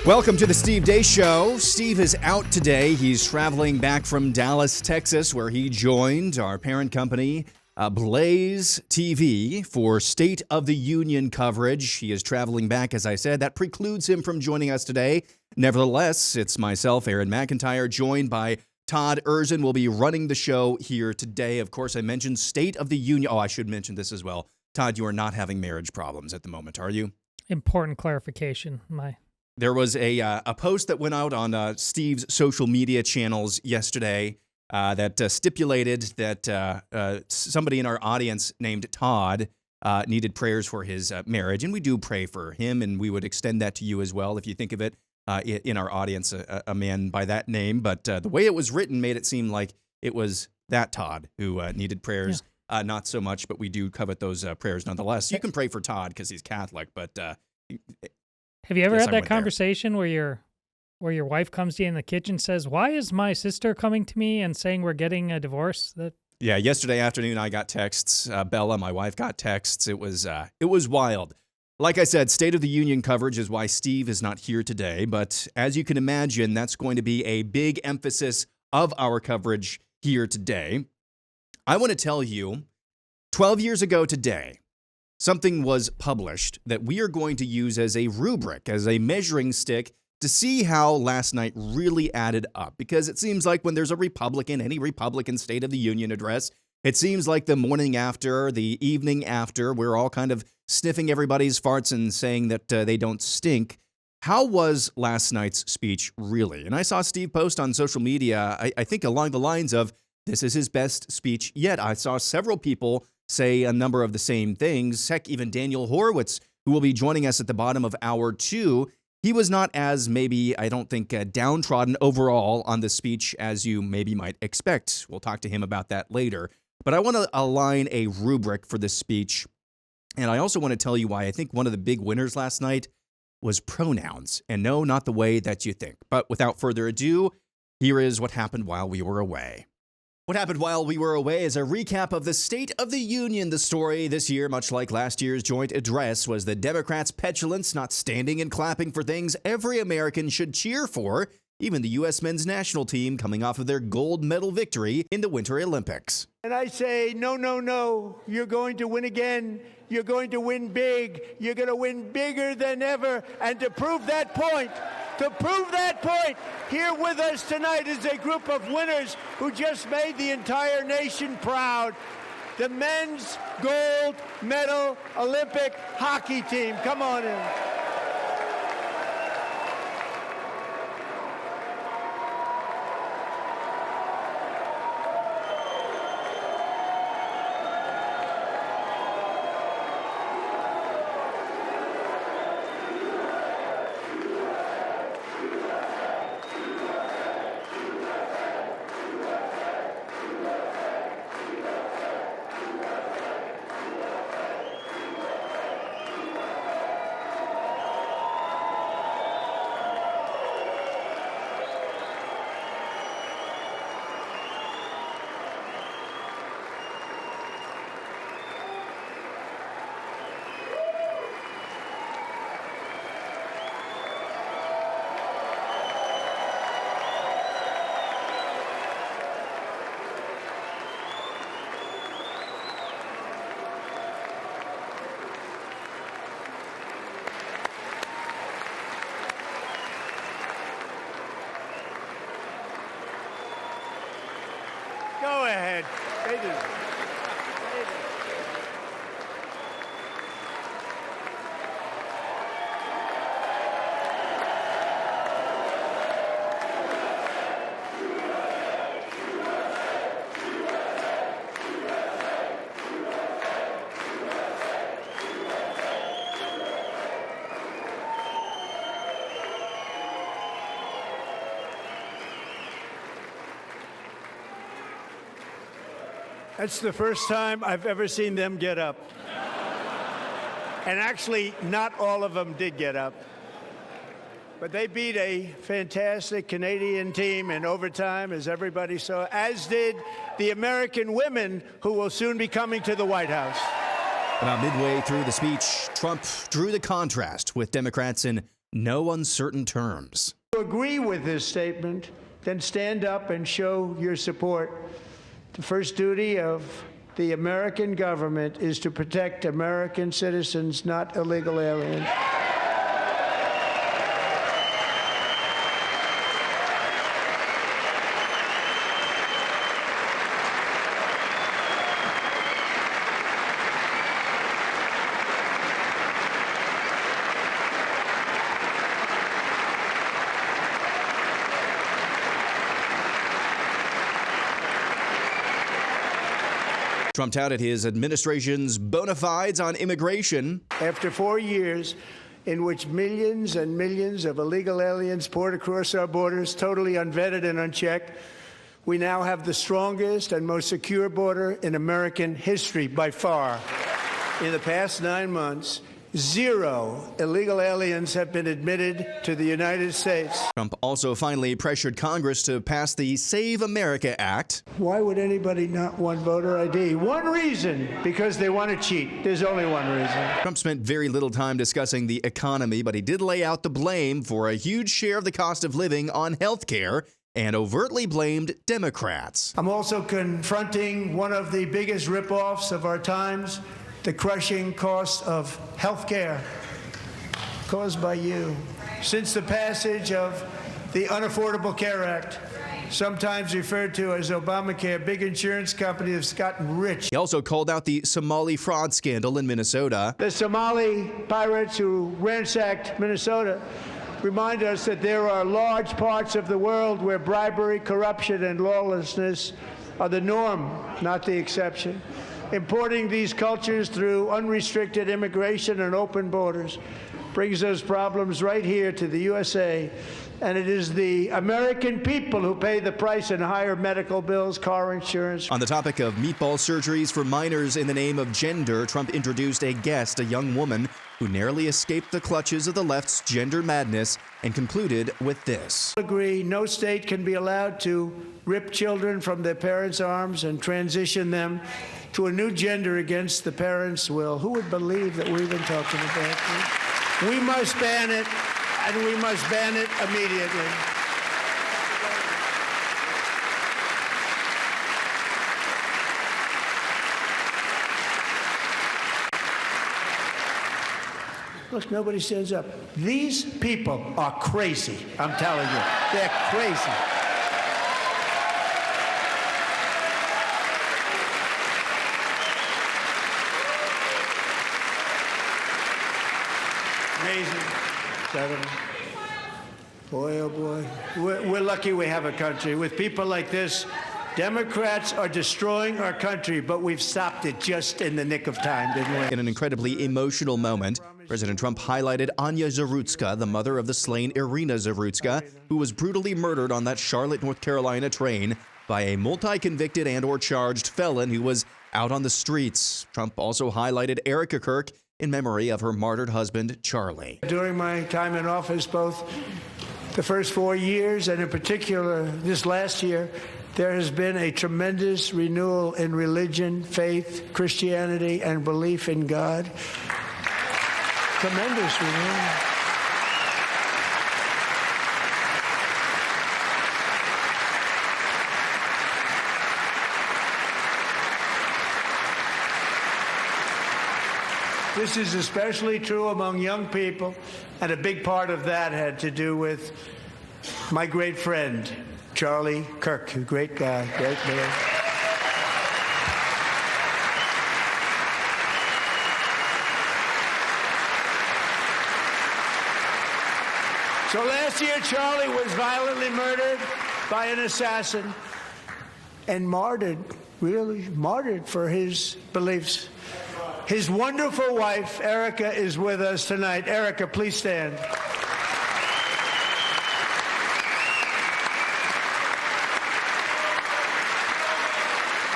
Welcome to the Steve Deace Show. Steve is out today. He's traveling back from Dallas, Texas, where he joined our parent company, Blaze TV, for State of the Union coverage. He is traveling back, as I said. That precludes him from joining us today. Nevertheless, it's myself, Aaron McIntyre, joined by Todd Erzin. Will be running the show here today. Of course, I mentioned State of the Union. Oh, I should mention this as well. Todd, you are not having marriage problems at the moment, are you? Important clarification. There was a post that went out on Steve's social media channels yesterday that stipulated that somebody in our audience named Todd needed prayers for his marriage. And we do pray for him, and we would extend that to you as well if you think of it in our audience, a man by that name. But the way it was written made it seem like it was that Todd who needed prayers. Yeah. Not so much, but we do covet those prayers nonetheless. You can pray for Todd because he's Catholic, but... Have you ever had that conversation where your wife comes to you in the kitchen and says, "Why is my sister coming to me and saying we're getting a divorce?" Yeah, yesterday afternoon I got texts. Bella, my wife, got texts. It was wild. Like I said, State of the Union coverage is why Steve is not here today. But as you can imagine, that's going to be a big emphasis of our coverage here today. I want to tell you, 12 years ago today, something was published that we are going to use as a rubric, as a measuring stick, to see how last night really added up. Because it seems like when there's any Republican State of the Union address, it seems like the morning after, the evening after, we're all kind of sniffing everybody's farts and saying that they don't stink. How was last night's speech really? And I saw Steve post on social media, I think along the lines of, this is his best speech yet. I saw several people say a number of the same things. Heck, even Daniel Horowitz, who will be joining us at the bottom of hour 2, he was not as I don't think, downtrodden overall on the speech as you maybe might expect. We'll talk to him about that later. But I want to align a rubric for this speech. And I also want to tell you why I think one of the big winners last night was pronouns. And no, not the way that you think. But without further ado, here is what happened while we were away. What happened while we were away is a recap of the State of the Union. The story this year, much like last year's joint address, was the Democrats' petulance, not standing and clapping for things every American should cheer for, even the U.S. men's national team coming off of their gold medal victory in the Winter Olympics. And I say, no, no, no, you're going to win again. You're going to win big. You're going to win bigger than ever. And to prove that point, here with us tonight is a group of winners who just made the entire nation proud. The men's gold medal Olympic hockey team. Come on in. Go ahead. They do. That's the first time I've ever seen them get up. And actually, not all of them did get up. But they beat a fantastic Canadian team in overtime, as everybody saw, as did the American women who will soon be coming to the White House. About midway through the speech, Trump drew the contrast with Democrats in no uncertain terms. If you agree with this statement, then stand up and show your support. The first duty of the American government is to protect American citizens, not illegal aliens. Trump touted his administration's bona fides on immigration. After 4 years in which millions and millions of illegal aliens poured across our borders, totally unvetted and unchecked, we now have the strongest and most secure border in American history by far. In the past 9 months, 0 illegal aliens have been admitted to the United States. Trump also finally pressured Congress to pass the Save America Act. Why would anybody not want voter ID? One reason, because they want to cheat. There's only one reason. Trump spent very little time discussing the economy, but he did lay out the blame for a huge share of the cost of living on health care and overtly blamed Democrats. I'm also confronting one of the biggest ripoffs of our times, the crushing cost of health care caused by you. Since the passage of the Unaffordable Care Act, sometimes referred to as Obamacare, big insurance companies have gotten rich. He also called out the Somali fraud scandal in Minnesota. The Somali pirates who ransacked Minnesota remind us that there are large parts of the world where bribery, corruption, and lawlessness are the norm, not the exception. Importing these cultures through unrestricted immigration and open borders brings those problems right here to the USA. And it is the American people who pay the price in higher medical bills, car insurance. On the topic of meatball surgeries for minors in the name of gender, Trump introduced a guest, a young woman who narrowly escaped the clutches of the left's gender madness, and concluded with this. I agree, no state can be allowed to rip children from their parents' arms and transition them to a new gender against the parents' will. Who would believe that we've been talking about this? We must ban it, and we must ban it immediately. Look, nobody stands up. These people are crazy, I'm telling you. They're crazy. Amazing. 7. Boy, oh boy. We're lucky we have a country. With people like this, Democrats are destroying our country, but we've stopped it just in the nick of time, didn't we? In an incredibly emotional moment, President Trump highlighted Anya Zarutska, the mother of the slain Irina Zarutska, who was brutally murdered on that Charlotte, North Carolina train by a multi-convicted and/or charged felon who was out on the streets. Trump also highlighted Erica Kirk in memory of her martyred husband, Charlie. During my time in office, both the first 4 years and in particular this last year, there has been a tremendous renewal in religion, faith, Christianity, and belief in God. Tremendous renewal. This is especially true among young people, and a big part of that had to do with my great friend, Charlie Kirk, a great guy, great man. So last year, Charlie was violently murdered by an assassin and martyred, really martyred for his beliefs. His wonderful wife, Erica, is with us tonight. Erica, please stand.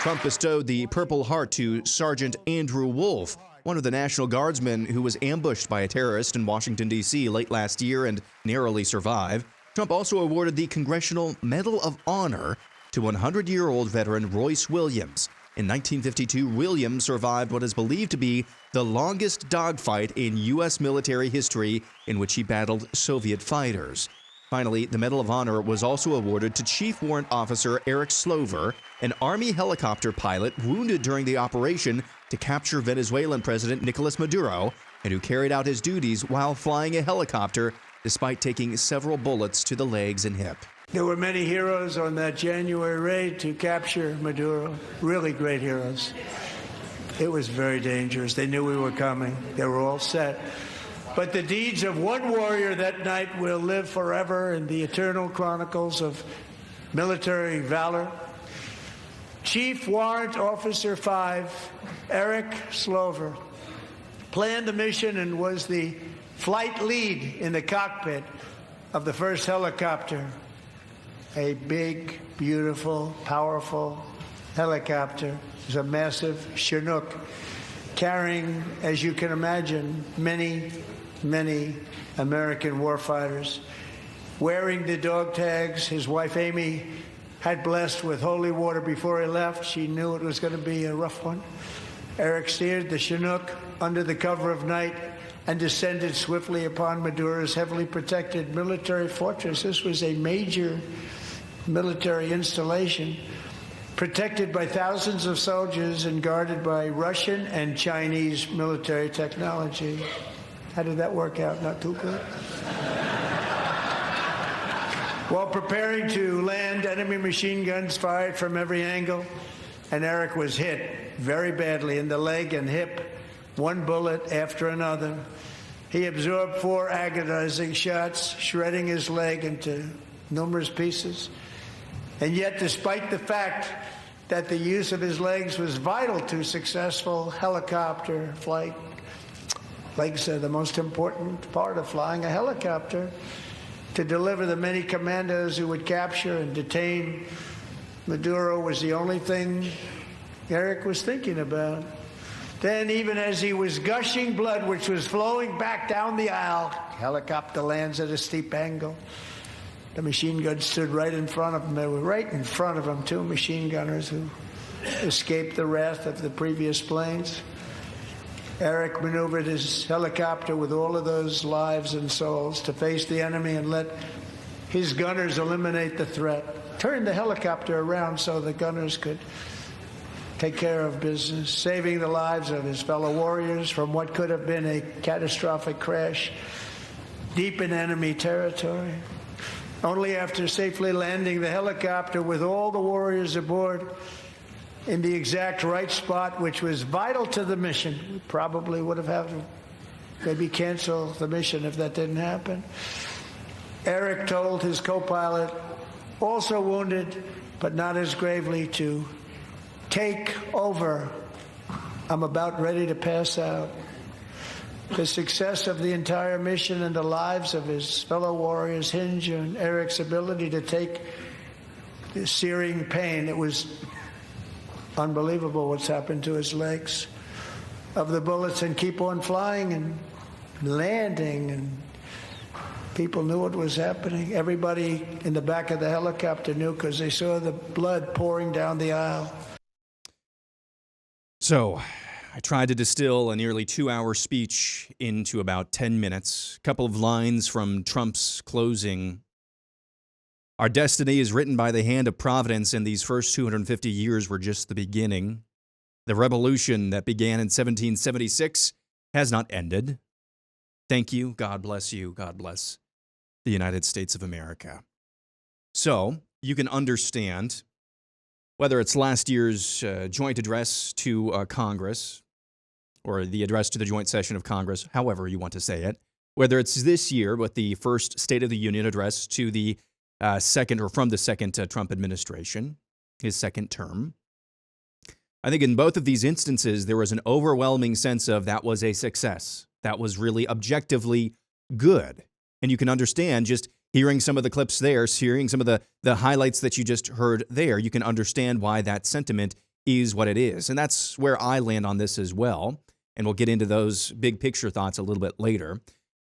Trump bestowed the Purple Heart to Sergeant Andrew Wolf, one of the National Guardsmen who was ambushed by a terrorist in Washington, D.C. late last year and narrowly survived. Trump also awarded the Congressional Medal of Honor to 100-year-old veteran Royce Williams. In 1952, William survived what is believed to be the longest dogfight in U.S. military history, in which he battled Soviet fighters. Finally, the Medal of Honor was also awarded to Chief Warrant Officer Eric Slover, an Army helicopter pilot wounded during the operation to capture Venezuelan President Nicolas Maduro, and who carried out his duties while flying a helicopter despite taking several bullets to the legs and hip. There were many heroes on that January raid to capture Maduro, really great heroes. It was very dangerous. They knew we were coming. They were all set. But the deeds of one warrior that night will live forever in the eternal chronicles of military valor. Chief Warrant Officer 5, Eric Slover, planned the mission and was the flight lead in the cockpit of the first helicopter. A big, beautiful, powerful helicopter. It was a massive Chinook carrying, as you can imagine, many American warfighters. Wearing the dog tags his wife Amy had blessed with holy water before he left. She knew it was going to be a rough one. Eric steered the Chinook under the cover of night and descended swiftly upon Maduro's heavily protected military fortress. This was a major military installation, protected by thousands of soldiers and guarded by Russian and Chinese military technology. How did that work out? Not too good. While preparing to land, enemy machine guns fired from every angle, and Eric was hit very badly in the leg and hip, one bullet after another. He absorbed 4 agonizing shots, shredding his leg into numerous pieces. And yet, despite the fact that the use of his legs was vital to successful helicopter flight, legs are the most important part of flying a helicopter, to deliver the many commandos who would capture and detain Maduro was the only thing Eric was thinking about. Then, even as he was gushing blood, which was flowing back down the aisle, helicopter lands at a steep angle. The machine guns stood right in front of him. They were right in front of him, 2 machine gunners who escaped the wrath of the previous planes. Eric maneuvered his helicopter with all of those lives and souls to face the enemy and let his gunners eliminate the threat. Turned the helicopter around so the gunners could take care of business, saving the lives of his fellow warriors from what could have been a catastrophic crash deep in enemy territory. Only after safely landing the helicopter with all the warriors aboard in the exact right spot, which was vital to the mission. We probably would have had to maybe cancel the mission if that didn't happen. Eric told his co-pilot, also wounded, but not as gravely, to take over. I'm about ready to pass out. The success of the entire mission and the lives of his fellow warriors hinge on Eric's ability to take the searing pain. It was unbelievable what's happened to his legs of the bullets and keep on flying and landing, and people knew what was happening. Everybody in the back of the helicopter knew because they saw the blood pouring down the aisle. So I tried to distill a nearly 2-hour speech into about 10 minutes. A couple of lines from Trump's closing. Our destiny is written by the hand of Providence, and these first 250 years were just the beginning. The revolution that began in 1776 has not ended. Thank you. God bless you. God bless the United States of America. So you can understand, whether it's last year's joint address to Congress or the address to the joint session of Congress, however you want to say it, whether it's this year with the first State of the Union address to the second Trump administration, his second term. I think in both of these instances, there was an overwhelming sense of that was a success. That was really objectively good. And you can understand just hearing some of the clips there, hearing some of the highlights that you just heard there, you can understand why that sentiment is what it is. And that's where I land on this as well. And we'll get into those big picture thoughts a little bit later.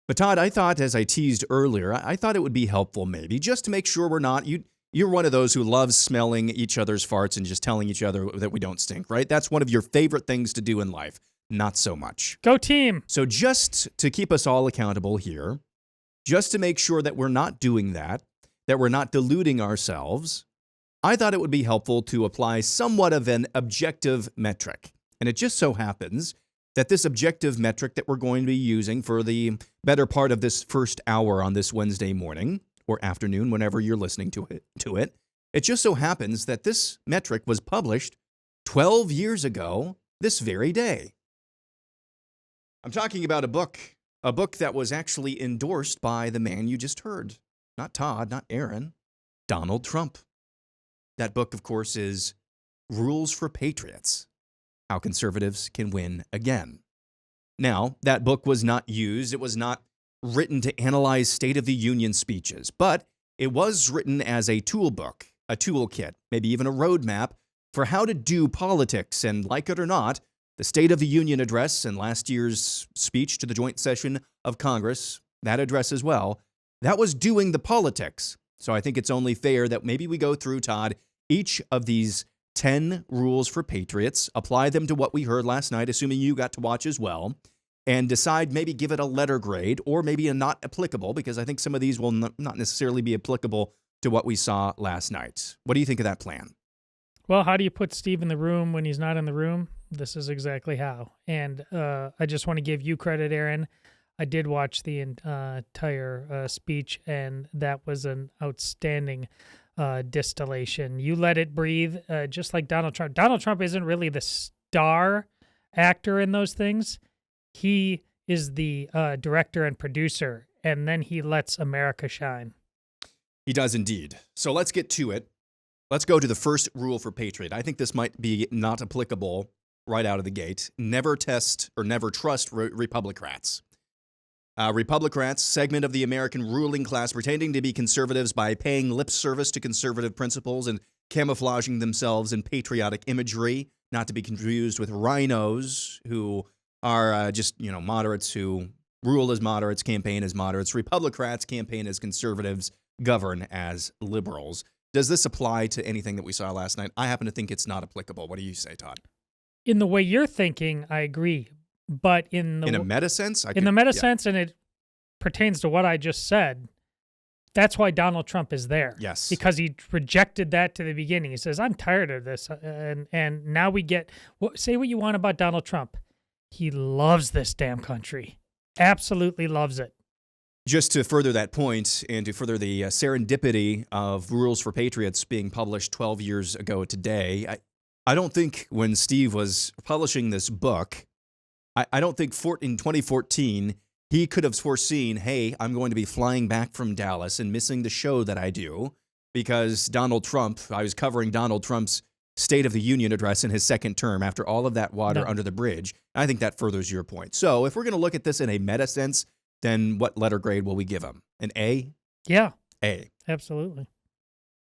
But Todd, I thought, as I teased earlier, I thought it would be helpful maybe just to make sure we're not, You're one of those who loves smelling each other's farts and just telling each other that we don't stink, right? That's one of your favorite things to do in life. Not so much. Go team. So just to keep us all accountable here, just to make sure that we're not doing that we're not deluding ourselves, I thought it would be helpful to apply somewhat of an objective metric. And it just so happens that this objective metric that we're going to be using for the better part of this first hour on this Wednesday morning or afternoon, whenever you're listening to it, it just so happens that this metric was published 12 years ago this very day. I'm talking about a book that was actually endorsed by the man you just heard. Not Todd, not Aaron, Donald Trump. That book, of course, is Rules for Patriots: How Conservatives Can Win Again. Now, that book was not used. It was not written to analyze State of the Union speeches, but it was written as a tool book, a toolkit, maybe even a roadmap for how to do politics. And like it or not, the State of the Union address and last year's speech to the joint session of Congress, that address as well, that was doing the politics. So I think it's only fair that maybe we go through, Todd, each of these 10 rules for Patriots, apply them to what we heard last night, assuming you got to watch as well, and decide maybe give it a letter grade or maybe a not applicable, because I think some of these will not necessarily be applicable to what we saw last night. What do you think of that plan? Well, how do you put Steve in the room when he's not in the room? This is exactly how. And I just want to give you credit, Aaron. I did watch the entire speech, and that was an outstanding distillation. You let it breathe, just like Donald Trump. Donald Trump isn't really the star actor in those things. He is the director and producer, and then he lets America shine. He does indeed. So let's get to it. Let's go to the first rule for Patriot. I think this might be not applicable right out of the gate. Never trust Republicrats. Republicrats, segment of the American ruling class, pretending to be conservatives by paying lip service to conservative principles and camouflaging themselves in patriotic imagery, not to be confused with rhinos who are just, moderates who rule as moderates, campaign as moderates. Republicrats campaign as conservatives, govern as liberals. Does this apply to anything that we saw last night? I happen to think it's not applicable. What do you say, Todd? In the way you're thinking, I agree. But in a meta sense? Sense, and it pertains to what I just said, that's why Donald Trump is there. Yes. Because he rejected that to the beginning. He says, I'm tired of this. And now we get, say what you want about Donald Trump. He loves this damn country. Absolutely loves it. Just to further that point and to further the serendipity of Rules for Patriots being published 12 years ago today, I don't think when Steve was publishing this book, I don't think in 2014 he could have foreseen, hey, I'm going to be flying back from Dallas and missing the show that I do because Donald Trump, I was covering Donald Trump's State of the Union address in his second term after all of that water under the bridge. I think that furthers your point. So if we're going to look at this in a meta sense, then what letter grade will we give him? An A? Yeah. A. Absolutely.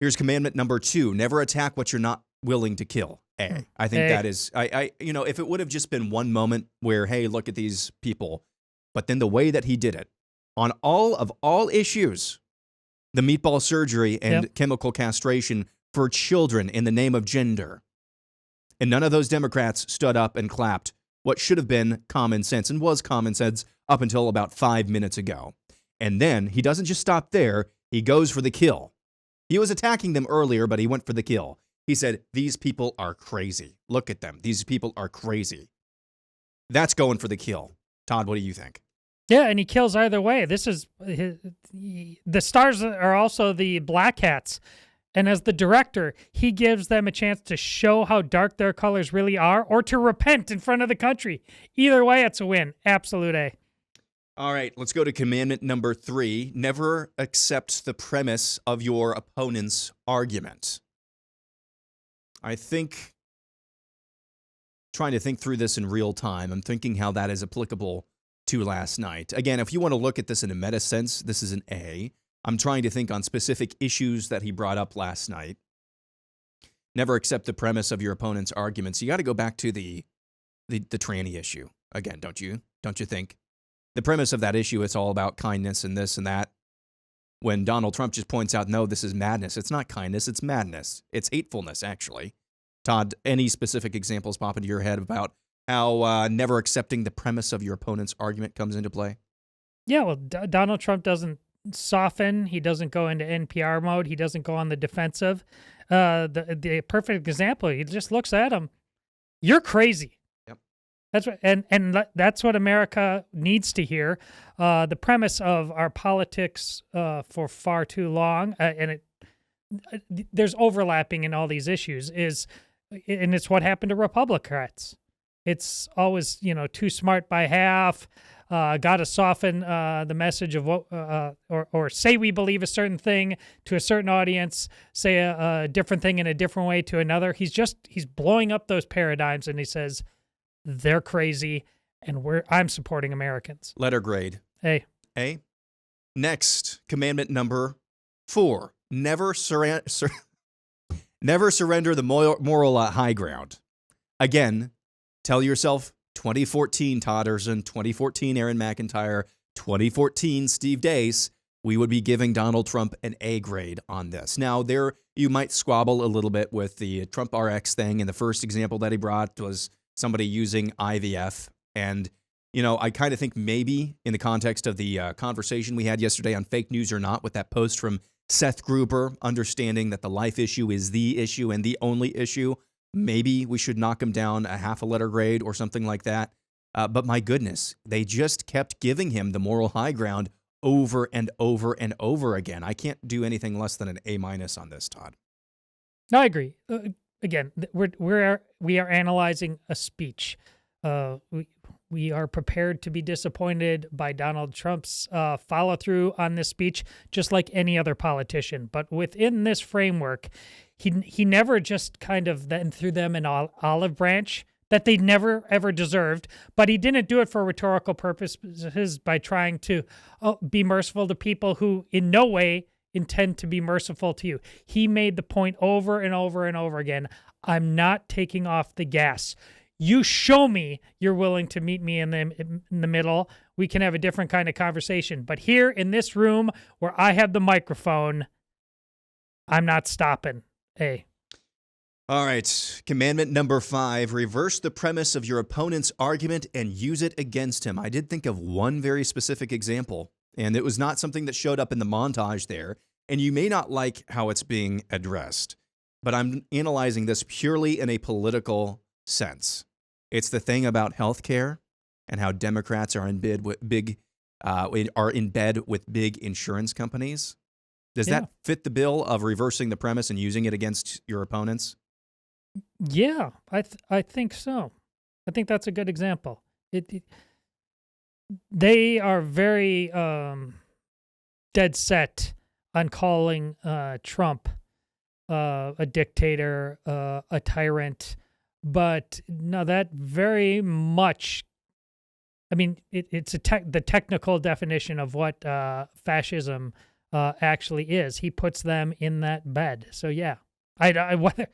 Here's commandment number 2. Never attack what you're not willing to kill. A. I think that is, if it would have just been one moment where, hey, look at these people, but then the way that he did it on all issues, the meatball surgery and chemical castration for children in the name of gender. And none of those Democrats stood up and clapped what should have been common sense and was common sense up until about 5 minutes ago. And then he doesn't just stop there. He goes for the kill. He was attacking them earlier, but he went for the kill. He said, these people are crazy. Look at them. These people are crazy. That's going for the kill. Todd, what do you think? Yeah, and he kills either way. This is the stars are also the black hats. And as the director, he gives them a chance to show how dark their colors really are or to repent in front of the country. Either way, it's a win. Absolute A. All right, let's go to commandment number 3. Never accept the premise of your opponent's argument. I think, trying to think through this in real time, I'm thinking how that is applicable to last night. Again, if you want to look at this in a meta sense, this is an A. I'm trying to think on specific issues that he brought up last night. Never accept the premise of your opponent's arguments. You got to go back to the tranny issue. Again, don't you think? The premise of that issue, it's all about kindness and this and that. when Donald Trump just points out, no, this is madness. It's not kindness, it's madness. It's hatefulness, actually. Todd, any specific examples pop into your head about how never accepting the premise of your opponent's argument comes into play? Yeah, well, Donald Trump doesn't soften. He doesn't go into NPR mode. He doesn't go on the defensive. The perfect example, he just looks at him. You're crazy. Yep. That's what, and that's what America needs to hear. The premise of our politics for far too long, there's overlapping in all these issues, and it's what happened to Republicans. It's always, too smart by half. Got to soften the message of what, or say we believe a certain thing to a certain audience, say a different thing in a different way to another. He's blowing up those paradigms, and he says they're crazy, and I'm supporting Americans. Letter grade. A. Next, commandment number 4: never surrender the moral high ground. Again, tell yourself 2014 Todd Erzin, 2014 Aaron McIntyre, 2014 Steve Deace, we would be giving Donald Trump an A grade on this. Now, there you might squabble a little bit with the Trump RX thing, and the first example that he brought was somebody using IVF. And, I kind of think maybe in the context of the conversation we had yesterday on fake news or not with that post from Seth Gruber, understanding that the life issue is the issue and the only issue, maybe we should knock him down a half a letter grade or something like that. But my goodness, they just kept giving him the moral high ground over and over and over again. I can't do anything less than an A- on this, Todd. No, I agree. Again, we are analyzing a speech. We are prepared to be disappointed by Donald Trump's follow through on this speech, just like any other politician. But within this framework, he never just kind of then threw them an olive branch that they never ever deserved. But he didn't do it for rhetorical purposes by trying to be merciful to people who in no way intend to be merciful to you. He made the point over and over and over again. I'm not taking off the gas. You show me you're willing to meet me in the middle. We can have a different kind of conversation. But here in this room where I have the microphone, I'm not stopping. A. All right. Commandment number 5, reverse the premise of your opponent's argument and use it against him. I did think of one very specific example, and it was not something that showed up in the montage there. And you may not like how it's being addressed, but I'm analyzing this purely in a political sense. It's the thing about healthcare and how Democrats are in bed with big insurance companies. Does that fit the bill of reversing the premise and using it against your opponents? Yeah, I think so. I think that's a good example. They are very dead set on calling Trump a dictator, a tyrant. But no, that very much, I mean, it's the technical definition of what fascism actually is. He puts them in that bed. So yeah, what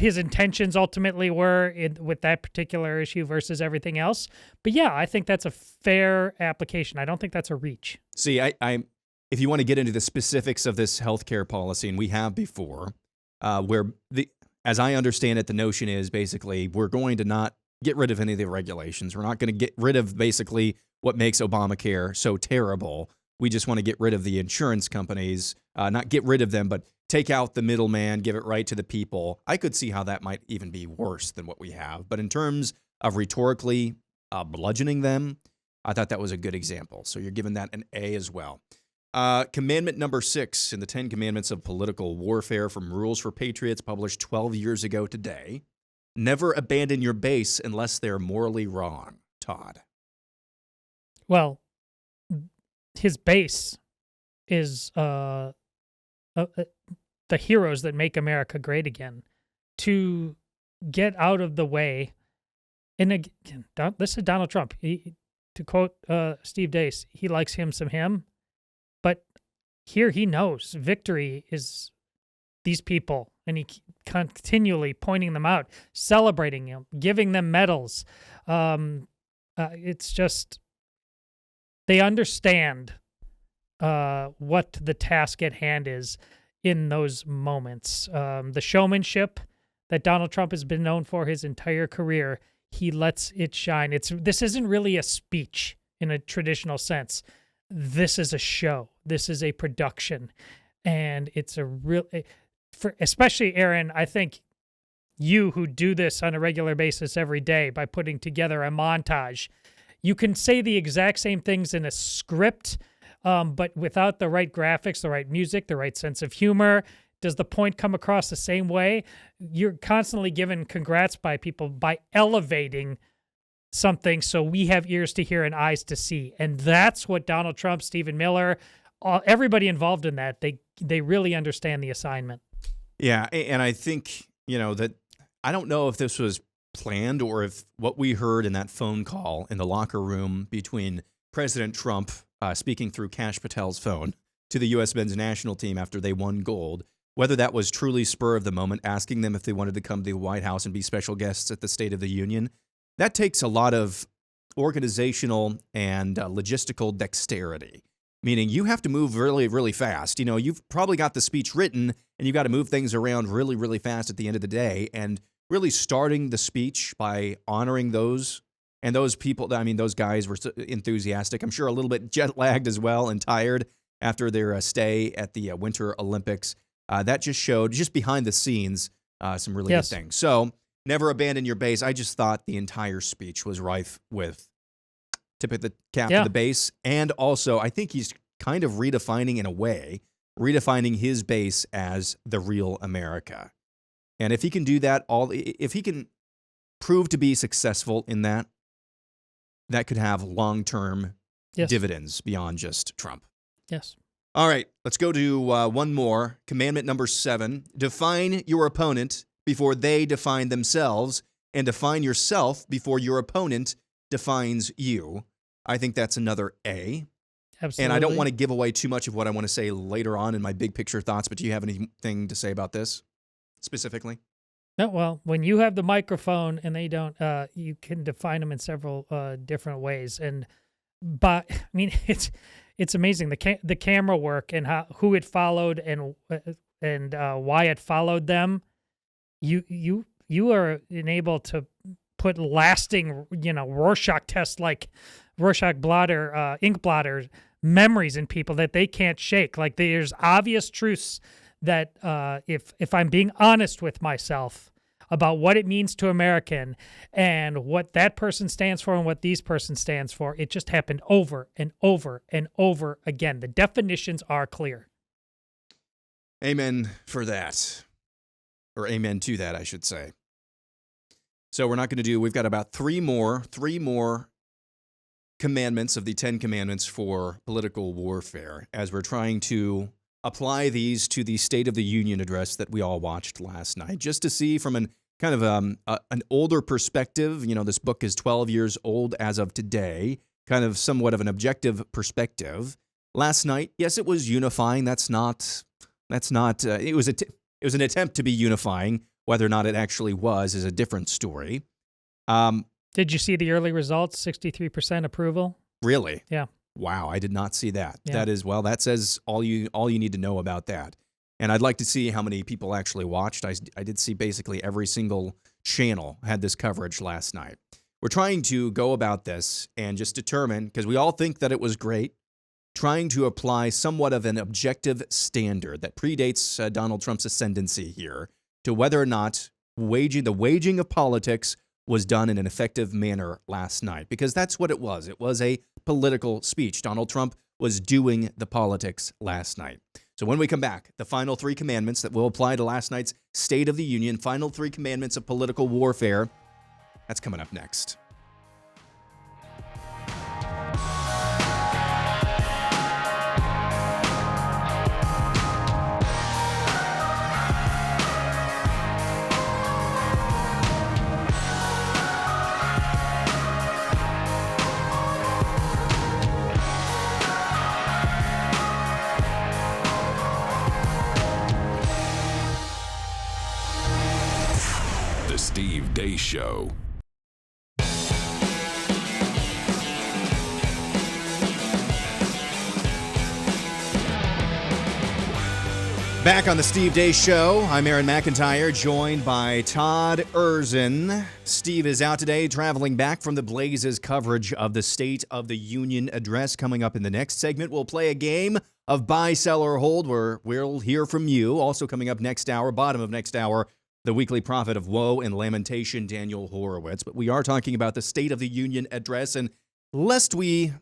his intentions ultimately were with that particular issue versus everything else. But yeah, I think that's a fair application. I don't think that's a reach. See, if you want to get into the specifics of this healthcare policy, and we have before, as I understand it, the notion is basically we're going to not get rid of any of the regulations. We're not going to get rid of basically what makes Obamacare so terrible. We just want to get rid of the insurance companies, not get rid of them, but take out the middleman, give it right to the people. I could see how that might even be worse than what we have. But in terms of rhetorically bludgeoning them, I thought that was a good example. So you're giving that an A as well. Commandment number 6 in the 10 Commandments of Political Warfare from Rules for Patriots, published 12 years ago today. Never abandon your base unless they're morally wrong. Todd. Well, his base is the heroes that make America great again. To get out of the way, and again, this is Donald Trump. To quote Steve Deace, he likes him some him. But here he knows victory is these people, and he continually pointing them out, celebrating them, giving them medals. It's just they understand what the task at hand is in those moments. The showmanship that Donald Trump has been known for his entire career, he lets it shine. This isn't really a speech in a traditional sense. This is a show. This is a production. And it's a real, especially Aaron, I think you who do this on a regular basis every day by putting together a montage, you can say the exact same things in a script, but without the right graphics, the right music, the right sense of humor. Does the point come across the same way? You're constantly given congrats by people by elevating something so we have ears to hear and eyes to see. And that's what Donald Trump, Stephen Miller, everybody involved in that, they really understand the assignment. Yeah, and I think, that I don't know if this was planned or if what we heard in that phone call in the locker room between President Trump speaking through Kash Patel's phone to the U.S. men's national team after they won gold, whether that was truly spur of the moment, asking them if they wanted to come to the White House and be special guests at the State of the Union, that takes a lot of organizational and logistical dexterity, meaning you have to move really, really fast. You've probably got the speech written, and you've got to move things around really, really fast at the end of the day, and really starting the speech by honoring those. And those people, those guys were so enthusiastic. I'm sure a little bit jet-lagged as well and tired after their stay at the Winter Olympics. That just showed, just behind the scenes, some really good things. So, never abandon your base. I just thought the entire speech was rife with tip of the cap to the base. And also, I think he's kind of redefining, in a way, his base as the real America. And if he can do that, if he can prove to be successful in that, that could have long-term dividends beyond just Trump. Yes. All right, let's go to one more. Commandment number 7. Define your opponent before they define themselves, and define yourself before your opponent defines you. I think that's another A. Absolutely. And I don't want to give away too much of what I want to say later on in my big picture thoughts, but do you have anything to say about this specifically? No, well, when you have the microphone and they don't, you can define them in several different ways. But it's amazing the camera work and who it followed and why it followed them. You are enabled to put lasting, Rorschach test like Rorschach blotter, ink blotter memories in people that they can't shake. Like there's obvious truths that if I'm being honest with myself about what it means to American and what that person stands for and what these person stands for, it just happened over and over and over again. The definitions are clear. Amen for that. Or amen to that, I should say. So we've got about three more commandments of the 10 commandments for political warfare as we're trying to apply these to the State of the Union address that we all watched last night, just to see from an kind of an older perspective. This book is 12 years old as of today, kind of somewhat of an objective perspective. Last night, yes, it was unifying. It was an attempt to be unifying. Whether or not it actually was is a different story. Did you see the early results? 63% approval. Really? Yeah. Wow, I did not see that. Yeah. That says all you need to know about that. And I'd like to see how many people actually watched. I did see basically every single channel had this coverage last night. We're trying to go about this and just determine, because we all think that it was great, trying to apply somewhat of an objective standard that predates Donald Trump's ascendancy here to whether or not the waging of politics was done in an effective manner last night, because that's what it was. It was a political speech. Donald Trump was doing the politics last night. So when we come back, the final 3 commandments that will apply to last night's State of the Union, final 3 commandments of political warfare, that's coming up next. Deace Show. Back on the Steve Deace Show, I'm Aaron McIntyre, joined by Todd Erzin. Steve is out today, traveling back from the Blaze's coverage of the State of the Union address. Coming up in the next segment, we'll play a game of buy, sell, or hold, where we'll hear from you. Also coming up next hour, bottom of next hour, the weekly prophet of woe and lamentation, Daniel Horowitz. But we are talking about the State of the Union address, and lest we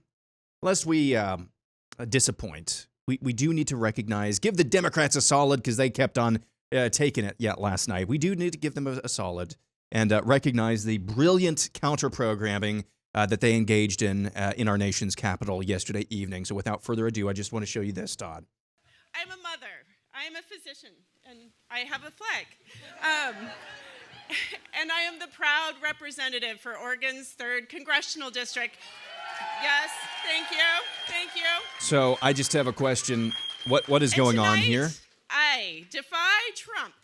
disappoint, we do need to recognize, give the Democrats a solid, because they kept on taking it yet last night. We do need to give them a solid and recognize the brilliant counter-programming that they engaged in our nation's capital yesterday evening. So without further ado, I just want to show you this, Todd. I'm a mother. I am a physician, and I have a flag. And I am the proud representative for Oregon's 3rd Congressional District. Yes, thank you. Thank you. So I just have a question. What is going on here? I defy Trump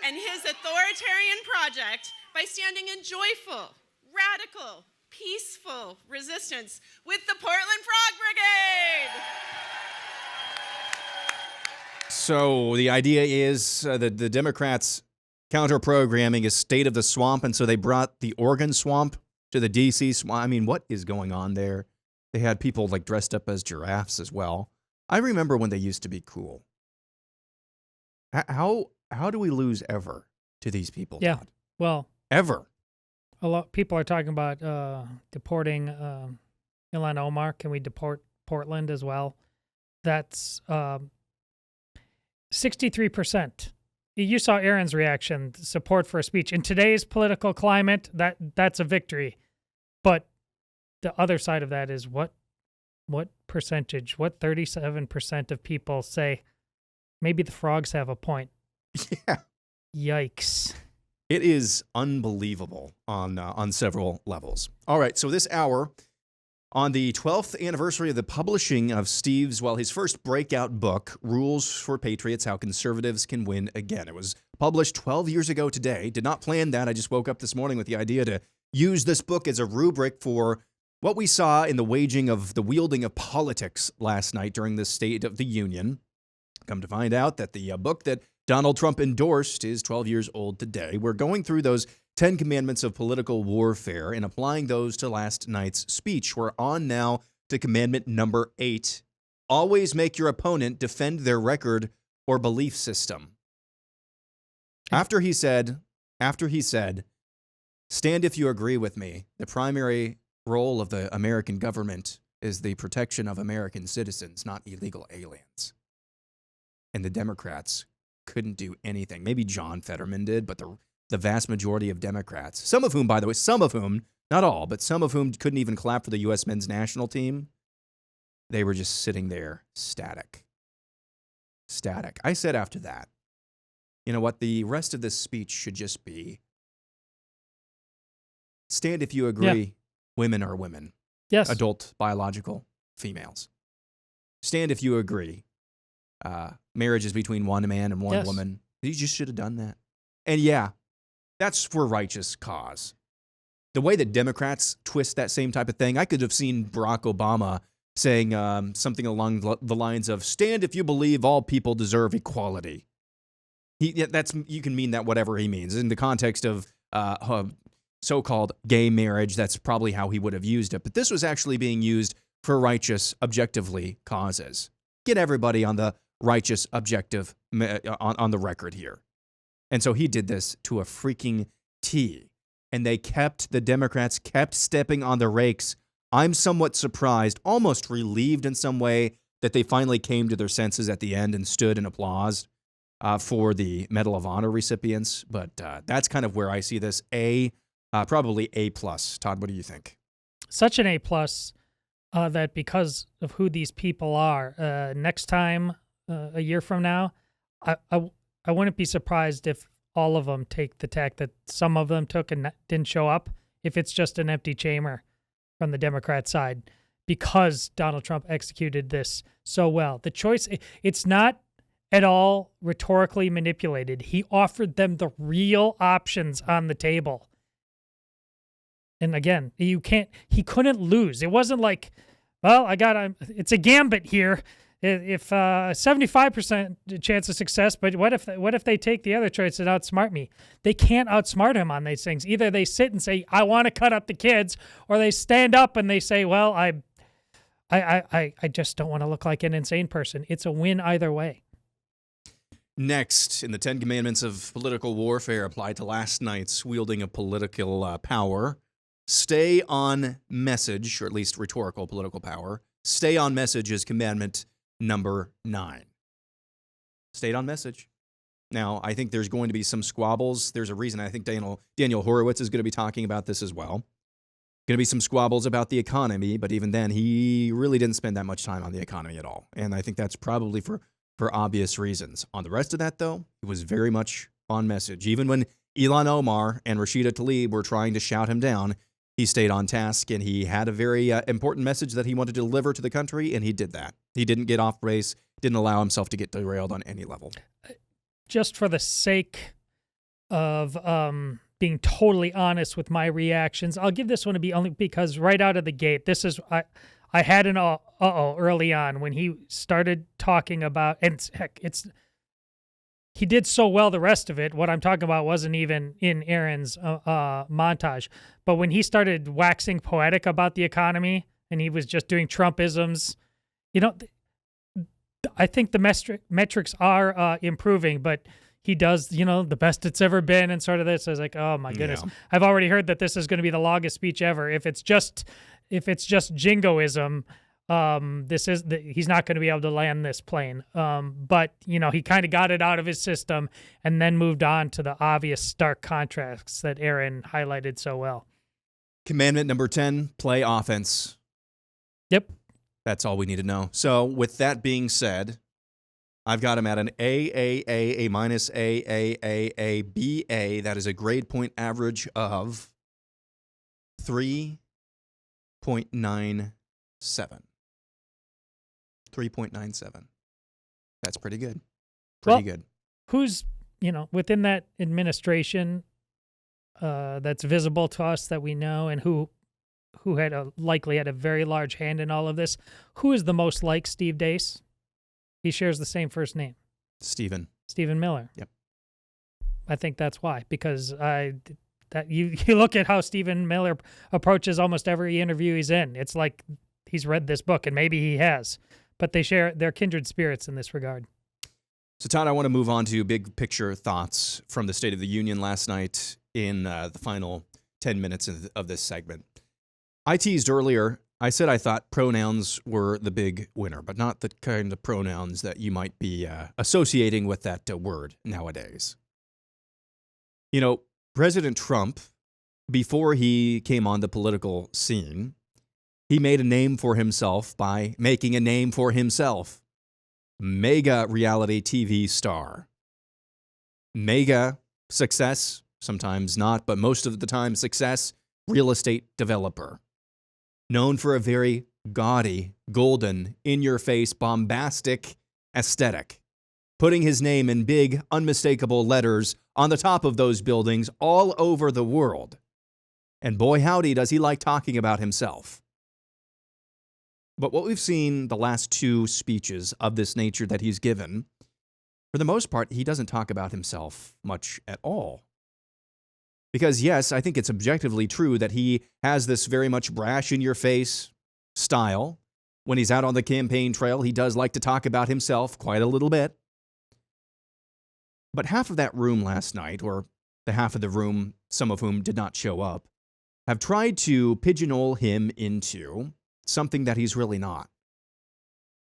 and his authoritarian project by standing in joyful, radical, peaceful resistance with the Portland Frog Brigade. So the idea is that the Democrats' counter-programming is state of the swamp, and so they brought the Oregon swamp to the D.C. swamp. I mean, what is going on there? They had people like dressed up as giraffes as well. I remember when they used to be cool. How do we lose ever to these people? Yeah, Todd? well, Ever. a lot people are talking about deporting Ilhan Omar. Can we deport Portland as well? That's 63%. You saw Aaron's reaction, support for a speech. In today's political climate, that's a victory. But the other side of that is what percentage, what 37% of people say, maybe the frogs have a point. Yeah. Yikes. It is unbelievable on several levels. All right, so this hour, on the 12th anniversary of the publishing of his first breakout book, Rules for Patriots, How Conservatives Can Win Again. It was published 12 years ago today. Did not plan that. I just woke up this morning with the idea to use this book as a rubric for what we saw in the waging of the wielding of politics last night during the State of the Union. Come to find out that the book that Donald Trump endorsed is 12 years old today. We're going through those 10 commandments of political warfare and applying those to last night's speech. We're on now to commandment number 8. Always make your opponent defend their record or belief system. After he said, stand if you agree with me, the primary role of the American government is the protection of American citizens, not illegal aliens. And the Democrats couldn't do anything. Maybe John Fetterman did, but the vast majority of Democrats, some of whom, by the way, not all, but some of whom couldn't even clap for the U.S. men's national team, they were just sitting there static. I said after that, you know what, the rest of this speech should just be, stand if you agree, yeah. Women are women. Yes. Adult, biological, females. Stand if you agree. Marriage is between one man and one woman. You just should have done that. And yeah, that's for righteous cause. The way that Democrats twist that same type of thing, I could have seen Barack Obama saying something along the lines of, stand if you believe all people deserve equality. You can mean that whatever he means. In the context of so-called gay marriage, that's probably how he would have used it. But this was actually being used for righteous, objectively causes. Get everybody on the righteous, objective, on the record here. And so he did this to a freaking T. And the Democrats kept stepping on the rakes. I'm somewhat surprised, almost relieved in some way, that they finally came to their senses at the end and stood and applauded for the Medal of Honor recipients. But that's kind of where I see this. Probably A+. Todd, what do you think? Such an A+, that because of who these people are, next time, a year from now, I wouldn't be surprised if all of them take the tack that some of them took and didn't show up, if it's just an empty chamber from the Democrat side, because Donald Trump executed this so well. The choice, it's not at all rhetorically manipulated. He offered them the real options on the table. And again, he couldn't lose. It wasn't like, well, it's a gambit here. If 75% chance of success, but what if they take the other choice and outsmart me? They can't outsmart him on these things. Either they sit and say, I want to cut up the kids, or they stand up and they say, well, I just don't want to look like an insane person. It's a win either way. Next, in the 10 Commandments of political warfare applied to last night's wielding of political power, stay on message, or at least rhetorical political power. Stay on message is commandment number 9. Stayed on message. Now, I think there's going to be some squabbles. There's a reason I think Daniel Horowitz is going to be talking about this as well. Going to be some squabbles about the economy, but even then, he really didn't spend that much time on the economy at all. And I think that's probably for obvious reasons. On the rest of that, though, it was very much on message. Even when Ilhan Omar and Rashida Tlaib were trying to shout him down, he stayed on task, and he had a very important message that he wanted to deliver to the country, and he did that. He didn't get off base, didn't allow himself to get derailed on any level. Just for the sake of being totally honest with my reactions, I'll give this one to be only because right out of the gate, this is I had an uh-oh early on when he started talking about, and heck, he did so well the rest of it. What I'm talking about wasn't even in Aaron's montage. But when he started waxing poetic about the economy and he was just doing Trumpisms, I think the metrics are improving, but he does, the best it's ever been and sort of this. I was like, oh my goodness. Yeah. I've already heard that this is going to be the longest speech ever. If it's just jingoism, he's not going to be able to land this plane. But he kind of got it out of his system and then moved on to the obvious stark contrasts that Aaron highlighted so well. Commandment number 10, play offense. Yep. That's all we need to know. So with that being said, I've got him at an A minus A, B, A. That is a grade point average of 3.97. 3.97. That's pretty good. Pretty good. Who's, within that administration that's visible to us that we know and who likely had a very large hand in all of this, who is the most like Steve Deace? He shares the same first name. Stephen Miller. Yep. I think that's why, because you look at how Stephen Miller approaches almost every interview he's in. It's like he's read this book, and maybe he has, but they're kindred spirits in this regard. So, Todd, I want to move on to big picture thoughts from the State of the Union last night in the final 10 minutes of this segment. I teased earlier, I said I thought pronouns were the big winner, but not the kind of pronouns that you might be associating with that word nowadays. President Trump, before he came on the political scene, he made a name for himself by making a name for himself. Mega reality TV star. Mega success, sometimes not, but most of the time success, real estate developer. Known for a very gaudy, golden, in-your-face, bombastic aesthetic. Putting his name in big, unmistakable letters on the top of those buildings all over the world. And boy, howdy, does he like talking about himself. But what we've seen the last 2 speeches of this nature that he's given, for the most part, he doesn't talk about himself much at all. Because yes, I think it's objectively true that he has this very much brash in your face style. When he's out on the campaign trail, he does like to talk about himself quite a little bit. But half of that room last night, or the half of the room, some of whom did not show up, have tried to pigeonhole him into something that he's really not.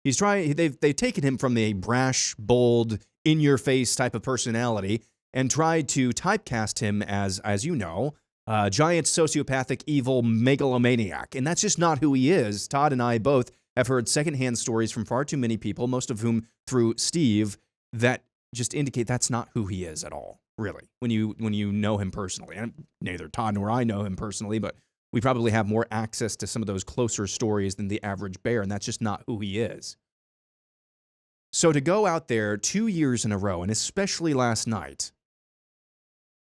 They've taken him from a brash, bold, in-your-face type of personality and tried to typecast him as you know, a giant sociopathic, evil megalomaniac. And that's just not who he is. Todd and I both have heard secondhand stories from far too many people, most of whom through Steve, that just indicate that's not who he is at all, really, when you know him personally. And neither Todd nor I know him personally, but we probably have more access to some of those closer stories than the average bear, and that's just not who he is. So to go out there 2 years in a row, and especially last night,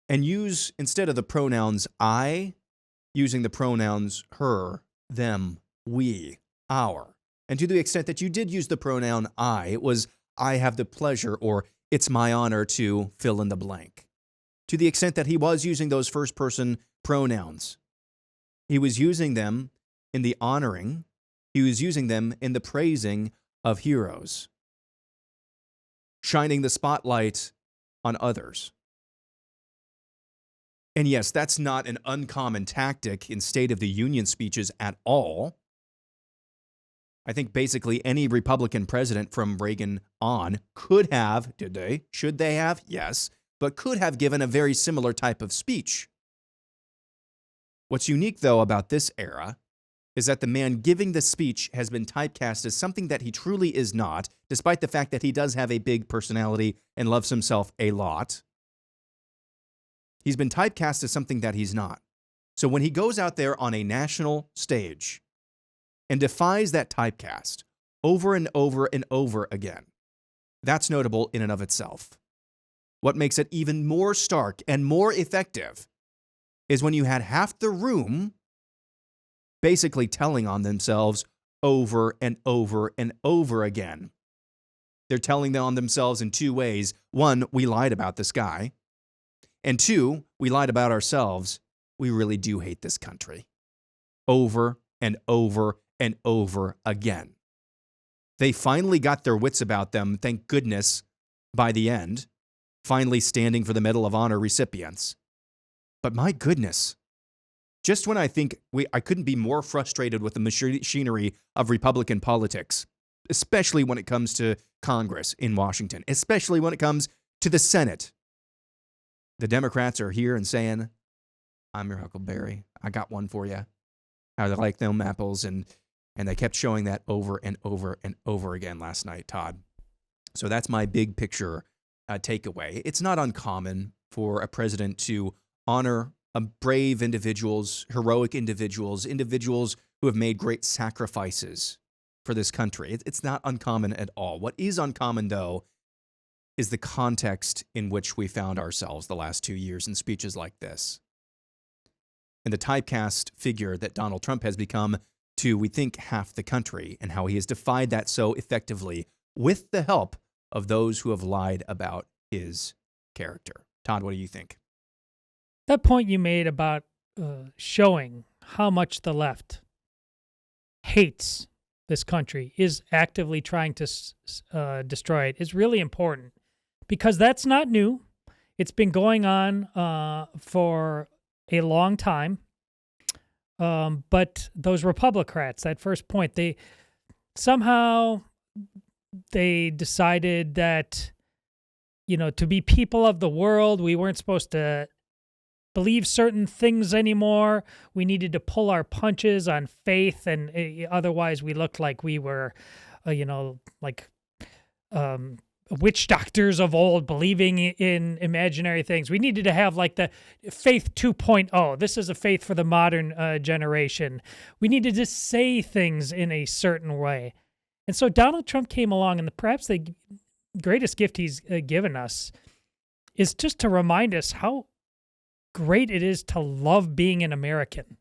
and use, instead of the pronouns I, using the pronouns her, them, we, our, And to the extent that you did use the pronoun I, it was I have the pleasure or it's my honor to fill in the blank. To the extent that he was using those first-person pronouns, he was using them in the honoring, he was using them in the praising of heroes, shining the spotlight on others. And yes, that's not an uncommon tactic in State of the Union speeches at all. I think basically any Republican president from Reagan on could have, did they? Should they have? Yes, but could have given a very similar type of speech. What's unique, though, about this era is that the man giving the speech has been typecast as something that he truly is not, despite the fact that he does have a big personality and loves himself a lot. He's been typecast as something that he's not. So when he goes out there on a national stage and defies that typecast over and over and over again, that's notable in and of itself. What makes it even more stark and more effective is when you had half the room basically telling on themselves over and over and over again. They're telling on themselves in two ways. One, we lied about this guy. And two, we lied about ourselves. We really do hate this country. Over and over and over again. They finally got their wits about them, thank goodness, by the end, finally standing for the Medal of Honor recipients. But my goodness, just when I think I couldn't be more frustrated with the machinery of Republican politics, especially when it comes to Congress in Washington, especially when it comes to the Senate. The Democrats are here and saying, I'm your Huckleberry. I got one for you. I like them apples. And they kept showing that over and over and over again last night, Todd. So that's my big picture takeaway. It's not uncommon for a president to honor brave individuals, heroic individuals, individuals who have made great sacrifices for this country. It's not uncommon at all. What is uncommon, though, is the context in which we found ourselves the last 2 years in speeches like this. And the typecast figure that Donald Trump has become to, we think, half the country, and how he has defied that so effectively with the help of those who have lied about his character. Todd, what do you think? That point you made about showing how much the left hates this country, is actively trying to destroy it, is really important, because that's not new. It's been going on for a long time. But those Republicrats, that first point, they decided that, to be people of the world, we weren't supposed to believe certain things anymore. We needed to pull our punches on faith, and otherwise we looked like we were, witch doctors of old, believing in imaginary things. We needed to have like the faith 2.0. This is a faith for the modern generation. We needed to say things in a certain way. And so Donald Trump came along, and perhaps the greatest gift he's given us is just to remind us how great it is to love being an American.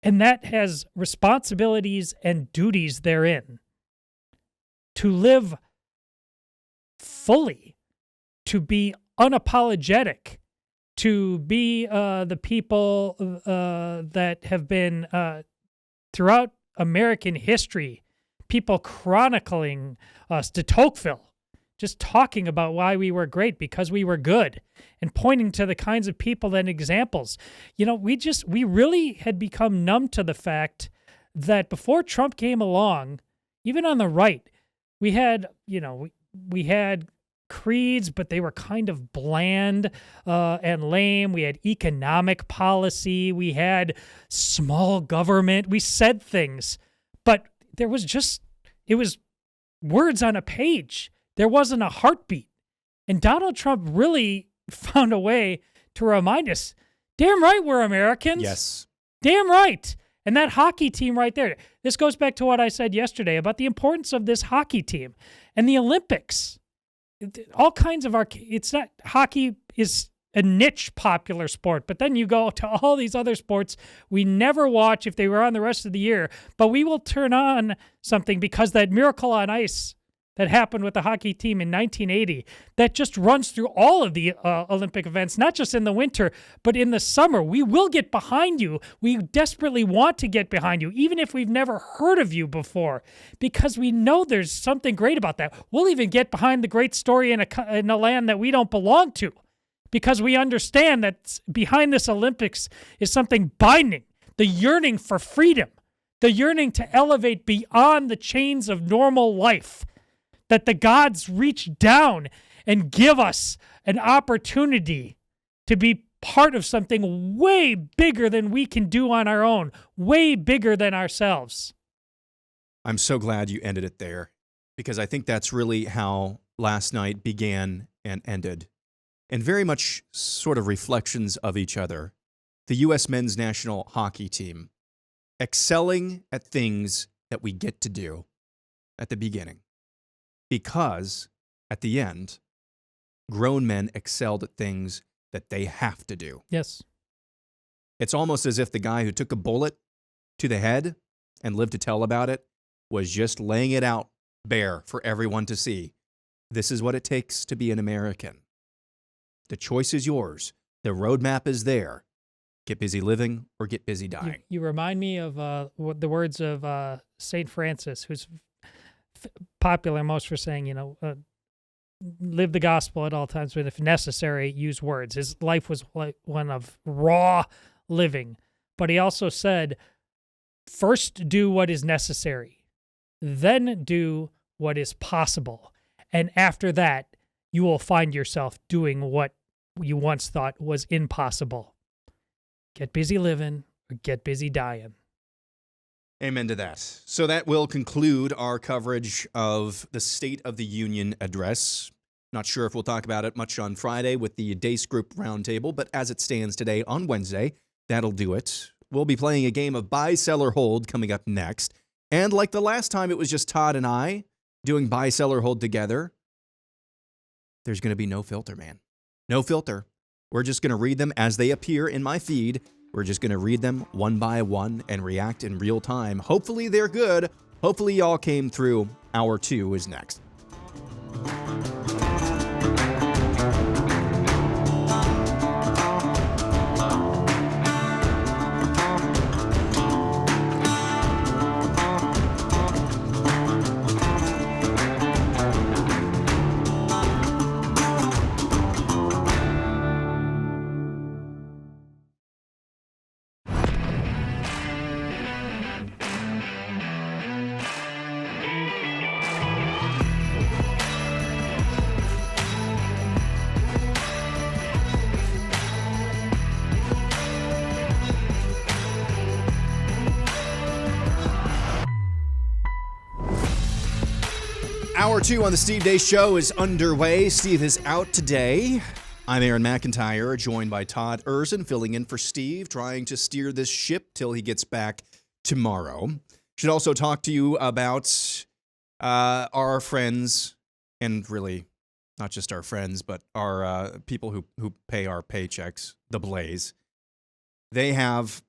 And that has responsibilities and duties therein. To live fully, to be unapologetic, to be the people that have been throughout American history, people chronicling us, de Tocqueville, just talking about why we were great because we were good, and pointing to the kinds of people and examples. We really had become numb to the fact that before Trump came along, even on the right, we had creeds, but they were kind of bland and lame. We had economic policy. We had small government. We said things, but it was words on a page. There wasn't a heartbeat. And Donald Trump really found a way to remind us, damn right we're Americans. Yes. Damn right. And that hockey team right there, this goes back to what I said yesterday about the importance of this hockey team and the Olympics. All kinds of hockey is a niche popular sport. But then you go to all these other sports we never watch if they were on the rest of the year, but we will turn on something because that Miracle on Ice that happened with the hockey team in 1980 that just runs through all of the Olympic events, not just in the winter, but in the summer. We will get behind you. We desperately want to get behind you, even if we've never heard of you before, because we know there's something great about that. We'll even get behind the great story in a land that we don't belong to, because we understand that behind this Olympics is something binding, the yearning for freedom, the yearning to elevate beyond the chains of normal life, that the gods reach down and give us an opportunity to be part of something way bigger than we can do on our own, way bigger than ourselves. I'm so glad you ended it there, because I think that's really how last night began and ended, and very much sort of reflections of each other. The U.S. men's national hockey team excelling at things that we get to do at the beginning, because at the end, grown men excelled at things that they have to do. Yes. It's almost as if the guy who took a bullet to the head and lived to tell about it was just laying it out bare for everyone to see. This is what it takes to be an American. The choice is yours. The roadmap is there. Get busy living or get busy dying. You remind me of the words of St. Francis, who's popular most for saying, live the gospel at all times, but if necessary, use words. His life was like one of raw living. But he also said, first do what is necessary, then do what is possible. And after that, you will find yourself doing what you once thought was impossible. Get busy living or get busy dying. Amen to that. So that will conclude our coverage of the State of the Union address. Not sure if we'll talk about it much on Friday with the Deace Group Roundtable, but as it stands today on Wednesday, that'll do it. We'll be playing a game of buy, sell, or hold coming up next. And like the last time it was just Todd and I doing buy, sell, or hold together, there's going to be no filter, man. No filter. We're just going to read them as they appear in my feed. We're just going to read them one by one and react in real time. Hopefully they're good. Hopefully y'all came through. Hour 2 is next. Hour 2 on the Steve Deace Show is underway. Steve is out today. I'm Aaron McIntyre, joined by Todd Erzin, filling in for Steve, trying to steer this ship till he gets back tomorrow. Should also talk to you about our friends, and really not just our friends, but our people who pay our paychecks, the Blaze. They have,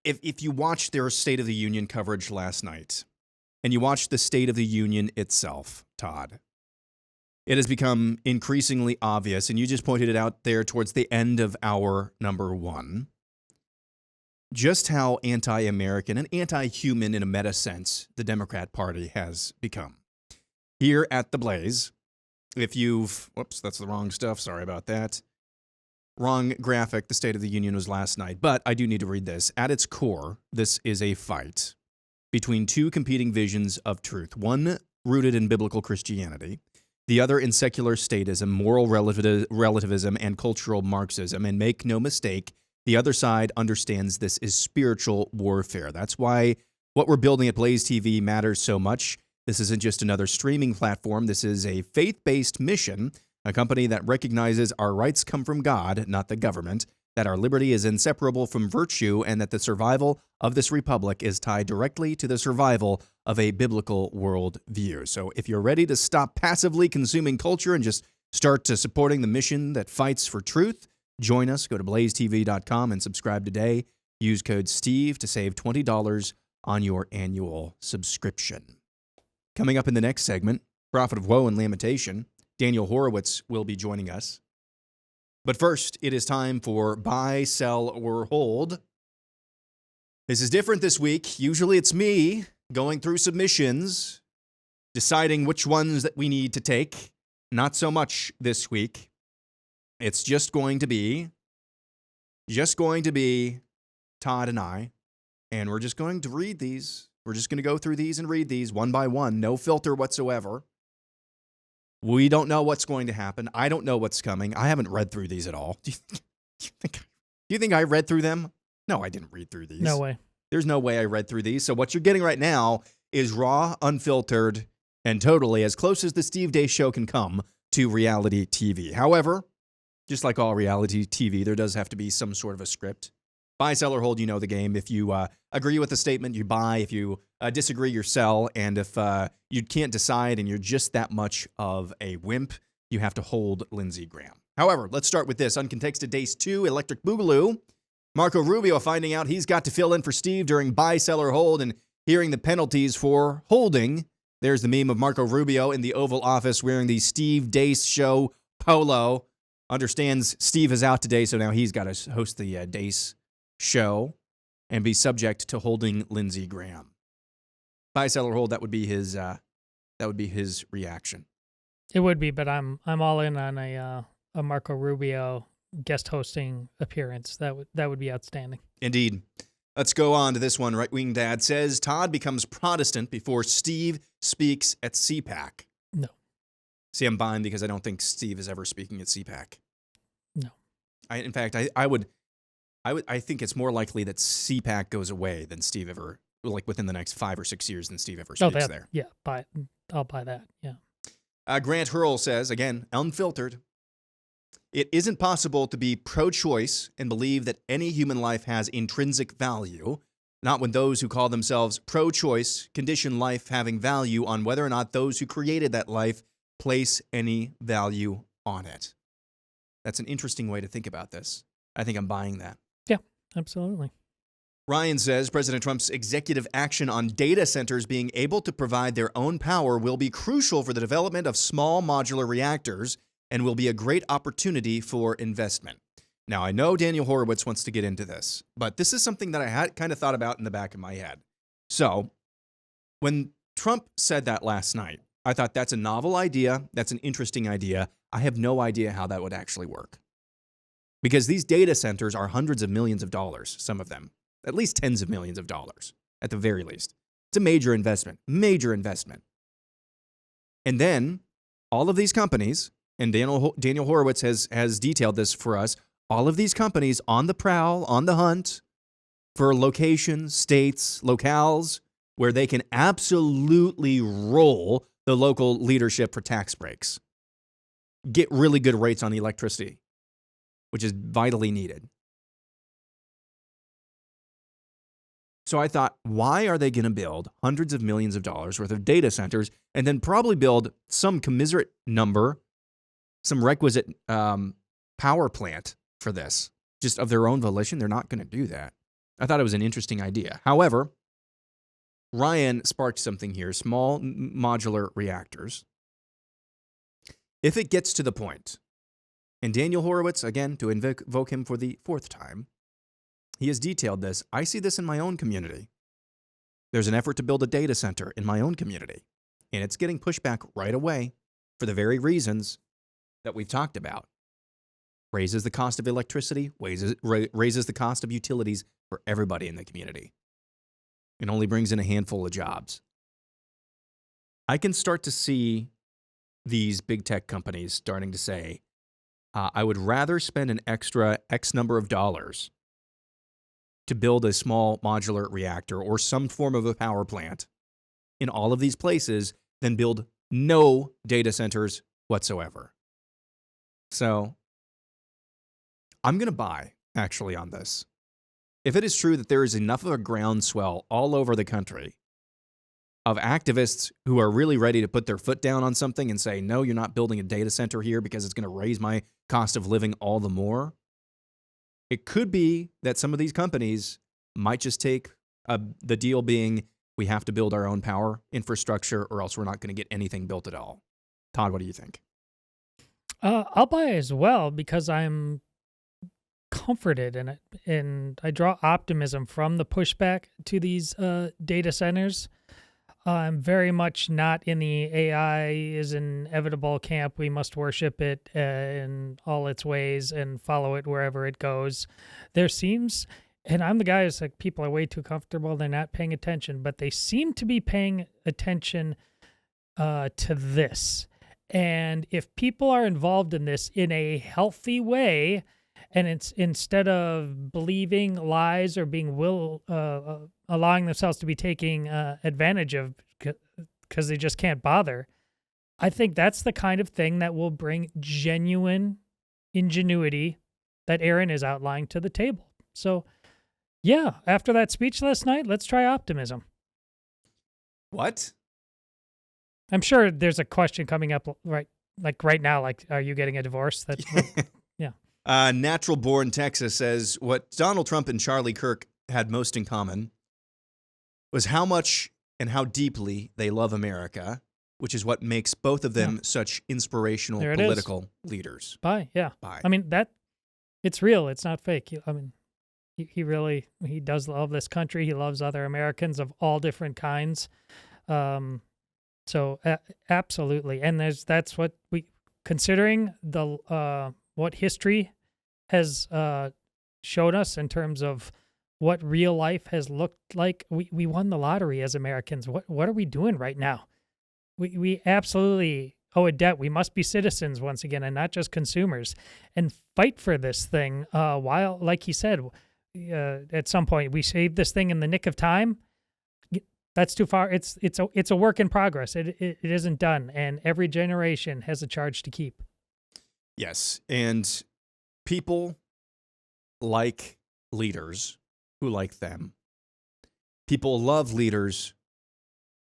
if you watched their State of the Union coverage last night, and you watch the State of the Union itself, Todd, it has become increasingly obvious, and you just pointed it out there towards the end of hour number 1, just how anti-American and anti-human in a meta sense the Democrat Party has become. Here at the Blaze, if you've, whoops, that's the wrong stuff, sorry about that. Wrong graphic, the State of the Union was last night, but I do need to read this. At its core, this is a fight between two competing visions of truth, one rooted in biblical Christianity, the other in secular statism, moral relativism, and cultural Marxism. And make no mistake, the other side understands this is spiritual warfare. That's why what we're building at Blaze TV matters so much. This isn't just another streaming platform. This is a faith-based mission, a company that recognizes our rights come from God, not the government, that our liberty is inseparable from virtue, and that the survival of this republic is tied directly to the survival of a biblical worldview. So if you're ready to stop passively consuming culture and just start supporting the mission that fights for truth, join us. Go to blazetv.com and subscribe today. Use code STEVE to save $20 on your annual subscription. Coming up in the next segment, Prophet of Woe and Lamentation, Daniel Horowitz will be joining us. But first, it is time for Buy, Sell, or Hold. This is different this week. Usually it's me going through submissions, deciding which ones that we need to take. Not so much this week. It's just going to be Todd and I, and we're just going to read these. We're just going to go through these and read these one by one, no filter whatsoever. We don't know what's going to happen. I don't know what's coming. I haven't read through these at all. Do you think I read through them? No, I didn't read through these. No way. There's no way I read through these. So what you're getting right now is raw, unfiltered, and totally as close as the Steve Deace Show can come to reality TV. However, just like all reality TV, there does have to be some sort of a script. Buy, sell, or hold, you know the game. If you agree with the statement, you buy. If you disagree, you sell. And if you can't decide and you're just that much of a wimp, you have to hold Lindsey Graham. However, let's start with this. Uncontexted Deace 2, Electric Boogaloo. Marco Rubio finding out he's got to fill in for Steve during buy, sell, or hold and hearing the penalties for holding. There's the meme of Marco Rubio in the Oval Office wearing the Steve Deace Show polo. Understands Steve is out today, so now he's got to host the Deace Show and be subject to holding Lindsey Graham. Buy, sell, or hold, that would be his reaction. It would be, but I'm all in on a Marco Rubio guest hosting appearance. That would be outstanding. Indeed. Let's go on to this one. Right Wing Dad says Todd becomes Protestant before Steve speaks at CPAC. No. See, I'm buying because I don't think Steve is ever speaking at CPAC. No. In fact, I think it's more likely that CPAC goes away than Steve ever, like within the next 5 or 6 years, than Steve ever speaks there. Yeah, I'll buy that. Yeah. Grant Hurl says, again, unfiltered, it isn't possible to be pro-choice and believe that any human life has intrinsic value, not when those who call themselves pro-choice condition life having value on whether or not those who created that life place any value on it. That's an interesting way to think about this. I think I'm buying that. Yeah, absolutely. Ryan says President Trump's executive action on data centers being able to provide their own power will be crucial for the development of small modular reactors and will be a great opportunity for investment. Now, I know Daniel Horowitz wants to get into this, but this is something that I had kind of thought about in the back of my head. So, when Trump said that last night, I thought that's a novel idea. That's an interesting idea. I have no idea how that would actually work. Because these data centers are hundreds of millions of dollars, some of them, at least tens of millions of dollars, at the very least. It's a major investment. And then all of these companies, and Daniel Horowitz has detailed this for us, all of these companies on the prowl, on the hunt for locations, states, locales, where they can absolutely roll the local leadership for tax breaks. Get really good rates on electricity, which is vitally needed. So I thought, why are they going to build hundreds of millions of dollars worth of data centers and then probably build some commensurate number, some requisite power plant for this? Just of their own volition, they're not going to do that. I thought it was an interesting idea. However, Ryan sparked something here, small modular reactors. If it gets to the point, and Daniel Horowitz, again, to invoke him for the 4th time, he has detailed this. I see this in my own community. There's an effort to build a data center in my own community, and it's getting pushed back right away for the very reasons that we've talked about. Raises the cost of electricity, raises the cost of utilities for everybody in the community. It only brings in a handful of jobs. I can start to see these big tech companies starting to say, I would rather spend an extra X number of dollars to build a small modular reactor or some form of a power plant in all of these places than build no data centers whatsoever. So I'm going to buy, actually, on this. If it is true that there is enough of a groundswell all over the country of activists who are really ready to put their foot down on something and say, no, you're not building a data center here because it's going to raise my cost of living all the more. It could be that some of these companies might just take the deal being we have to build our own power infrastructure or else we're not going to get anything built at all. Todd, what do you think? I'll buy as well because I'm comforted in it, and I draw optimism from the pushback to these data centers. I'm very much not in the AI is inevitable camp. We must worship it in all its ways and follow it wherever it goes. There seems, and I'm the guy who's like, people are way too comfortable. They're not paying attention, but they seem to be paying attention to this. And if people are involved in this in a healthy way, and it's instead of believing lies or being allowing themselves to be taken advantage of because they just can't bother, I think that's the kind of thing that will bring genuine ingenuity that Aaron is outlining to the table. So, yeah, after that speech last night, let's try optimism. What? I'm sure there's a question coming up right now, like, are you getting a divorce? That's yeah. Natural Born Texas says what Donald Trump and Charlie Kirk had most in common was how much and how deeply they love America, which is what makes both of them such inspirational political leaders. Bye. I mean, it's real. It's not fake. He really does love this country. He loves other Americans of all different kinds. So absolutely. And that's what considering the what history has showed us in terms of what real life has looked like. We won the lottery as Americans. What are we doing right now? We absolutely owe a debt. We must be citizens once again and not just consumers, and fight for this thing. While, like he said, at some point we saved this thing in the nick of time. That's too far. It's a work in progress. It isn't done, and every generation has a charge to keep. Yes, and people like leaders who like them. People love leaders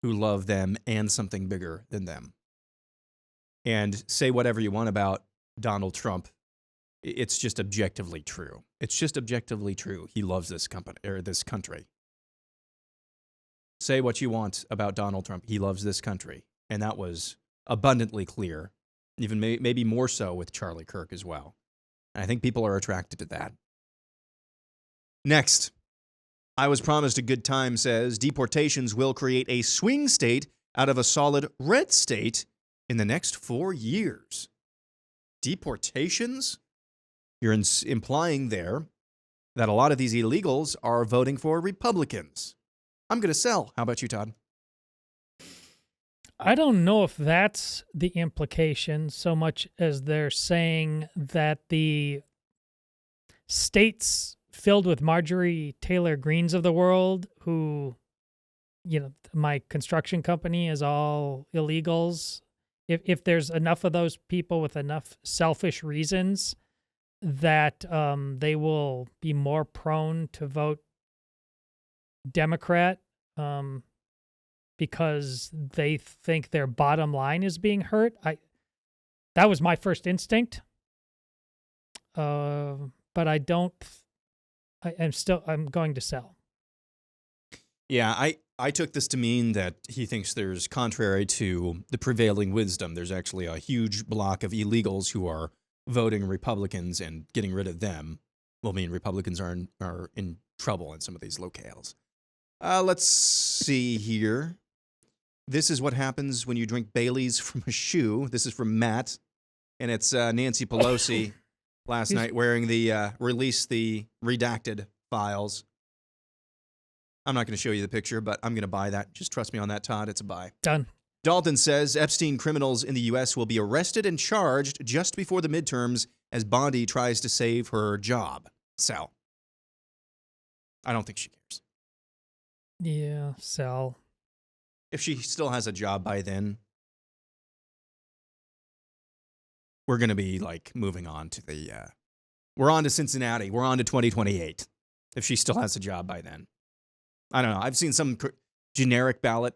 who love them and something bigger than them. And say whatever you want about Donald Trump, it's just objectively true. It's just objectively true. He loves this company or this country. Say what you want about Donald Trump. He loves this country. And that was abundantly clear, even maybe more so with Charlie Kirk as well. And I think people are attracted to that. Next, I Was Promised a Good Time says deportations will create a swing state out of a solid red state in the next 4 years. Deportations? You're implying there that a lot of these illegals are voting for Republicans. I'm going to sell. How about you, Todd? I don't know if that's the implication so much as they're saying that the states filled with Marjorie Taylor Greenes of the world, who, my construction company is all illegals. If there's enough of those people with enough selfish reasons that they will be more prone to vote Democrat because they think their bottom line is being hurt. That was my first instinct, but I don't. I'm going to sell. Yeah, I took this to mean that he thinks there's, contrary to the prevailing wisdom, there's actually a huge block of illegals who are voting Republicans and getting rid of them. Well, I mean, Republicans are in trouble in some of these locales. Let's see here. This is what happens when you drink Bailey's from a shoe. This is from Matt, and it's Nancy Pelosi last night wearing the release the redacted files. I'm not going to show you the picture, but I'm going to buy that. Just trust me on that, Todd. It's a buy. Done. Dalton says Epstein criminals in the U.S. will be arrested and charged just before the midterms as Bondi tries to save her job. Sell. I don't think she cares. Yeah, sell. If she still has a job by then, we're going to be moving on to we're on to Cincinnati. We're on to 2028. If she still has a job by then. I don't know. I've seen some generic ballot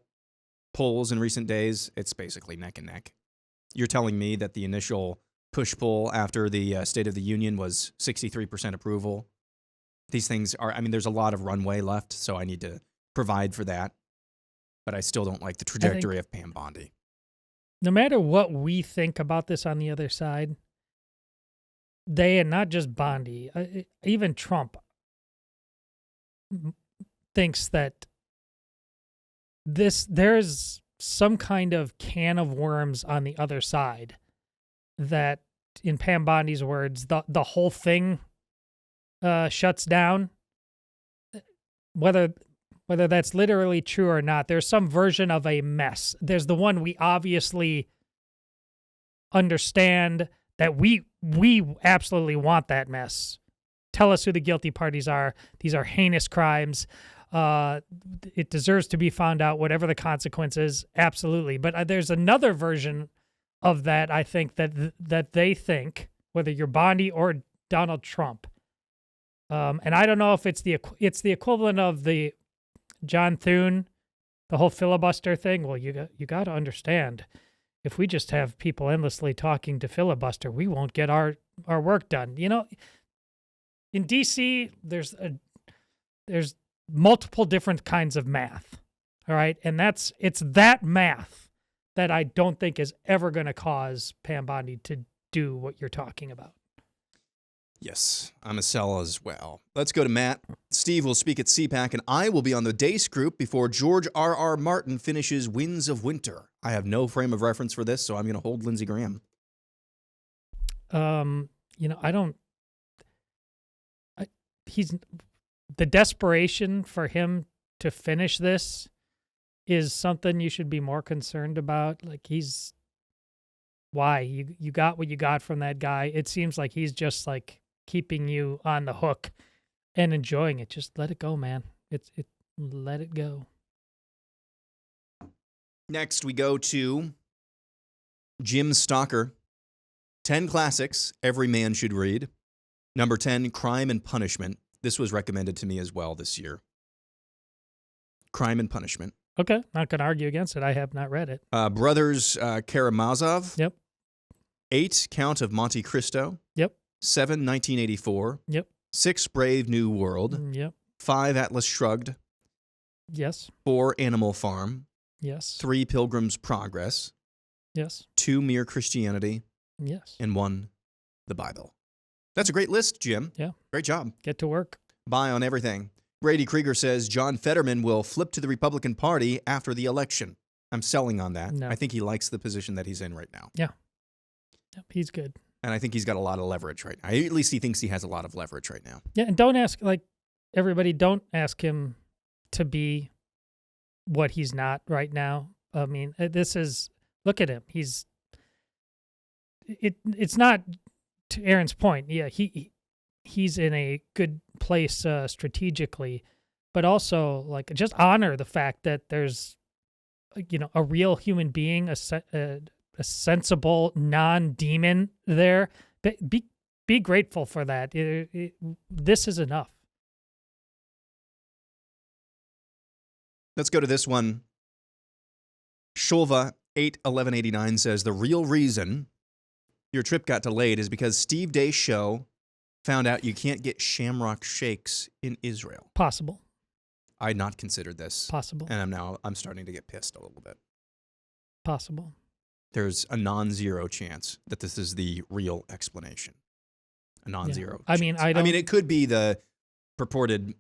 polls in recent days, it's basically neck and neck. You're telling me that the initial push poll after the State of the Union was 63% approval. These things are, I mean, there's a lot of runway left, so I need to provide for that. But I still don't like the trajectory of Pam Bondi. No matter what we think about this on the other side, they, and not just Bondi, even Trump thinks that there's some kind of can of worms on the other side that, in Pam Bondi's words, the whole thing shuts down. Whether that's literally true or not, there's some version of a mess. There's the one we obviously understand that we absolutely want that mess. Tell us who the guilty parties are. These are heinous crimes. It deserves to be found out, whatever the consequences. Absolutely. But there's another version of that, I think, that they think, whether you're Bondi or Donald Trump. And I don't know if it's the equivalent of the John Thune, the whole filibuster thing. Well, you got to understand, if we just have people endlessly talking to filibuster, we won't get our work done. You know, in DC, there's multiple different kinds of math. All right, and it's that math that I don't think is ever going to cause Pam Bondi to do what you're talking about. Yes, I'm a sell as well. Let's go to Matt. Steve will speak at CPAC, and I will be on the Deace group before George R.R. Martin finishes Winds of Winter. I have no frame of reference for this, so I'm going to hold Lindsey Graham. He's the desperation for him to finish this is something you should be more concerned about. Like, why? You got what you got from that guy. It seems like he's just like keeping you on the hook and enjoying it. Just let it go, man. Let it go. Next, we go to Jim Stalker. 10 classics every man should read. Number 10, Crime and Punishment. This was recommended to me as well this year. Crime and Punishment. Okay, not going to argue against it. I have not read it. Brothers Karamazov. Yep. 8, Count of Monte Cristo. Yep. 7, 1984. Yep. 6, Brave New World. Yep. 5, Atlas Shrugged. Yes. 4, Animal Farm. Yes. 3, Pilgrim's Progress. Yes. 2, Mere Christianity. Yes. And 1, the Bible. That's a great list, Jim. Yeah. Great job. Get to work. Buy on everything. Brady Krieger says John Fetterman will flip to the Republican Party after the election. I'm selling on that. No. I think he likes the position that he's in right now. Yeah. Yep, he's good. And I think he's got a lot of leverage right now. At least he thinks he has a lot of leverage right now. Yeah, and don't ask him to be what he's not right now. I mean, look at him. It's not, to Aaron's point. Yeah, he's in a good place strategically, but also like just honor the fact that there's, a real human being, a sensible non-demon there. Be grateful for that. This is enough. Let's go to this one. Shulva 81189 says the real reason your trip got delayed is because Steve Deace's show found out you can't get shamrock shakes in Israel. Possible. I had not considered this. Possible. And I'm starting to get pissed a little bit. Possible. There's a non-zero chance that this is the real explanation. A non-zero yeah. chance. I mean, it could be the purported,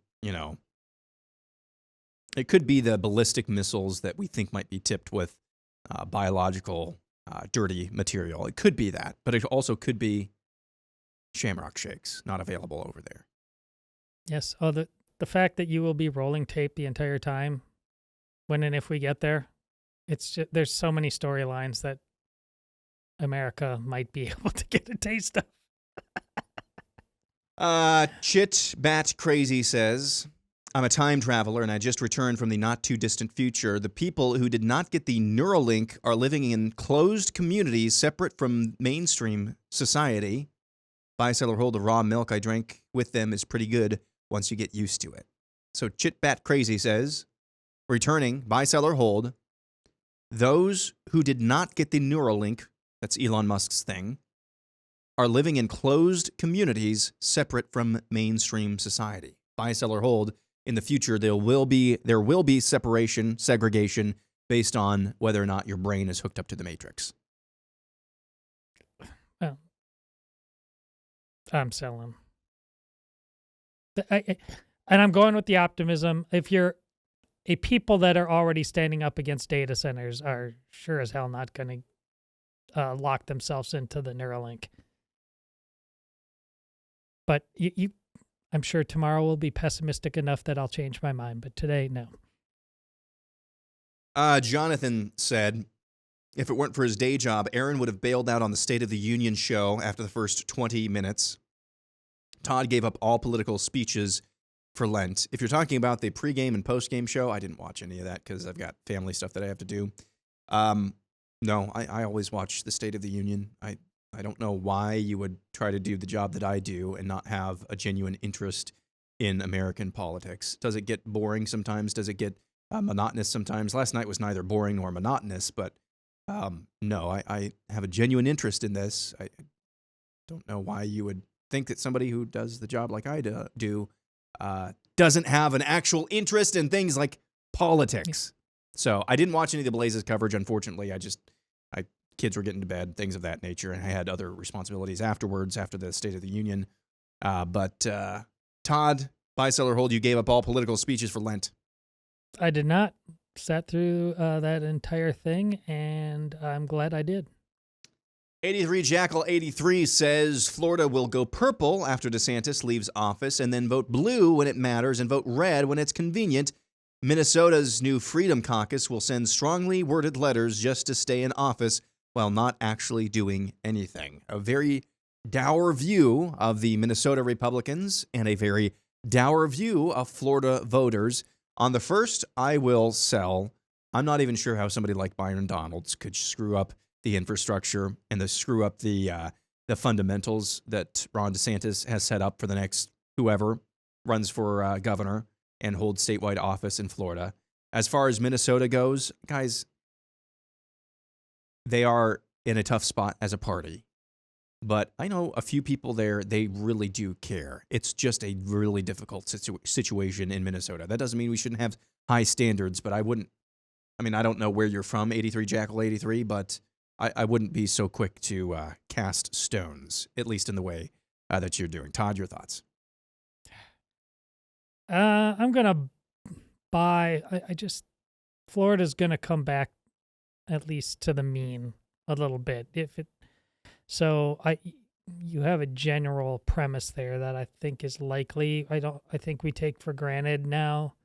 it could be the ballistic missiles that we think might be tipped with biological dirty material. It could be that, but it also could be shamrock shakes not available over there. Yes. Oh, the fact that you will be rolling tape the entire time, when and if we get there, it's just, there's so many storylines that America might be able to get a taste of. Chit Bat Crazy says, I'm a time traveler and I just returned from the not too distant future. The people who did not get the Neuralink are living in closed communities separate from mainstream society. Buy, sell, or hold the raw milk I drank with them is pretty good once you get used to it. So Chit Bat Crazy says, returning, buy, sell, or hold. Those who did not get the Neuralink, that's Elon Musk's thing, are living in closed communities separate from mainstream society. Buy, sell, or hold. In the future, there will be separation, segregation, based on whether or not your brain is hooked up to the matrix. Well, I'm selling. And I'm going with the optimism. If you're a people that are already standing up against data centers are sure as hell not going to lock themselves into the Neuralink. But I'm sure tomorrow will be pessimistic enough that I'll change my mind. But today, no. Jonathan said, if it weren't for his day job, Aaron would have bailed out on the State of the Union show after the first 20 minutes. Todd gave up all political speeches for Lent. If you're talking about the pregame and postgame show, I didn't watch any of that because I've got family stuff that I have to do. No, I always watch the State of the Union. I don't know why you would try to do the job that I do and not have a genuine interest in American politics. Does it get boring sometimes? Does it get monotonous sometimes? Last night was neither boring nor monotonous, but no, I have a genuine interest in this. I don't know why you would think that somebody who does the job like I do doesn't have an actual interest in things like politics. So I didn't watch any of the Blazes coverage, unfortunately. Kids were getting to bed, things of that nature, and I had other responsibilities afterwards, after the State of the Union. But Todd, buy, sell, or hold, you gave up all political speeches for Lent. I did not. Sat through that entire thing, and I'm glad I did. 83 Jackal 83 says Florida will go purple after DeSantis leaves office and then vote blue when it matters and vote red when it's convenient. Minnesota's new Freedom Caucus will send strongly worded letters just to stay in office while not actually doing anything. A very dour view of the Minnesota Republicans and a very dour view of Florida voters. On the first, I will sell. I'm not even sure how somebody like Byron Donalds could screw up the infrastructure and screw up the fundamentals that Ron DeSantis has set up for the next whoever runs for governor and holds statewide office in Florida. As far as Minnesota goes, guys, they are in a tough spot as a party. But I know a few people there, they really do care. It's just a really difficult situation in Minnesota. That doesn't mean we shouldn't have high standards, but I don't know where you're from, 83 Jackal 83, but I wouldn't be so quick to cast stones, at least in the way that you're doing. Todd, your thoughts? I'm going to buy, Florida's going to come back at least to the mean a little bit. You have a general premise there that I think is likely. I think we take for granted now,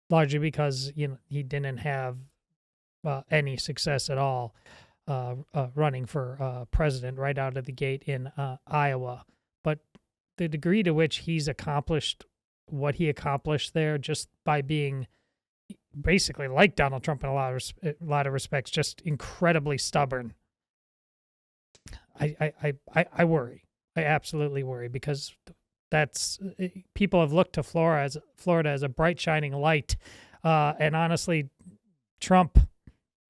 largely because he didn't have any success at all running for president right out of the gate in Iowa. But the degree to which he's accomplished what he accomplished there just by being basically like Donald Trump in a lot of respects, just incredibly stubborn. I worry. I absolutely worry because people have looked to Florida as a bright shining light, and honestly, Trump's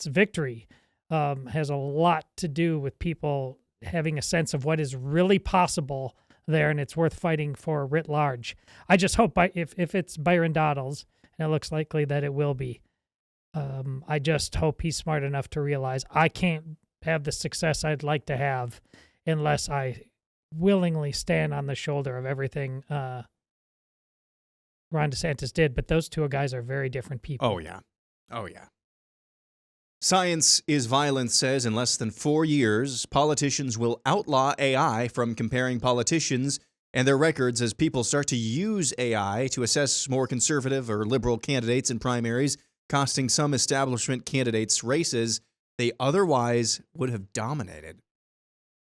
victory has a lot to do with people having a sense of what is really possible there, and it's worth fighting for writ large. I just hope if it's Byron Donalds, and it looks likely that it will be, I just hope he's smart enough to realize I can't have the success I'd like to have unless I willingly stand on the shoulder of everything Ron DeSantis did. But those two guys are very different people. Oh, yeah. Science is Violence says in less than 4 years, politicians will outlaw AI from comparing politicians and their records as people start to use AI to assess more conservative or liberal candidates in primaries, costing some establishment candidates races they otherwise would have dominated.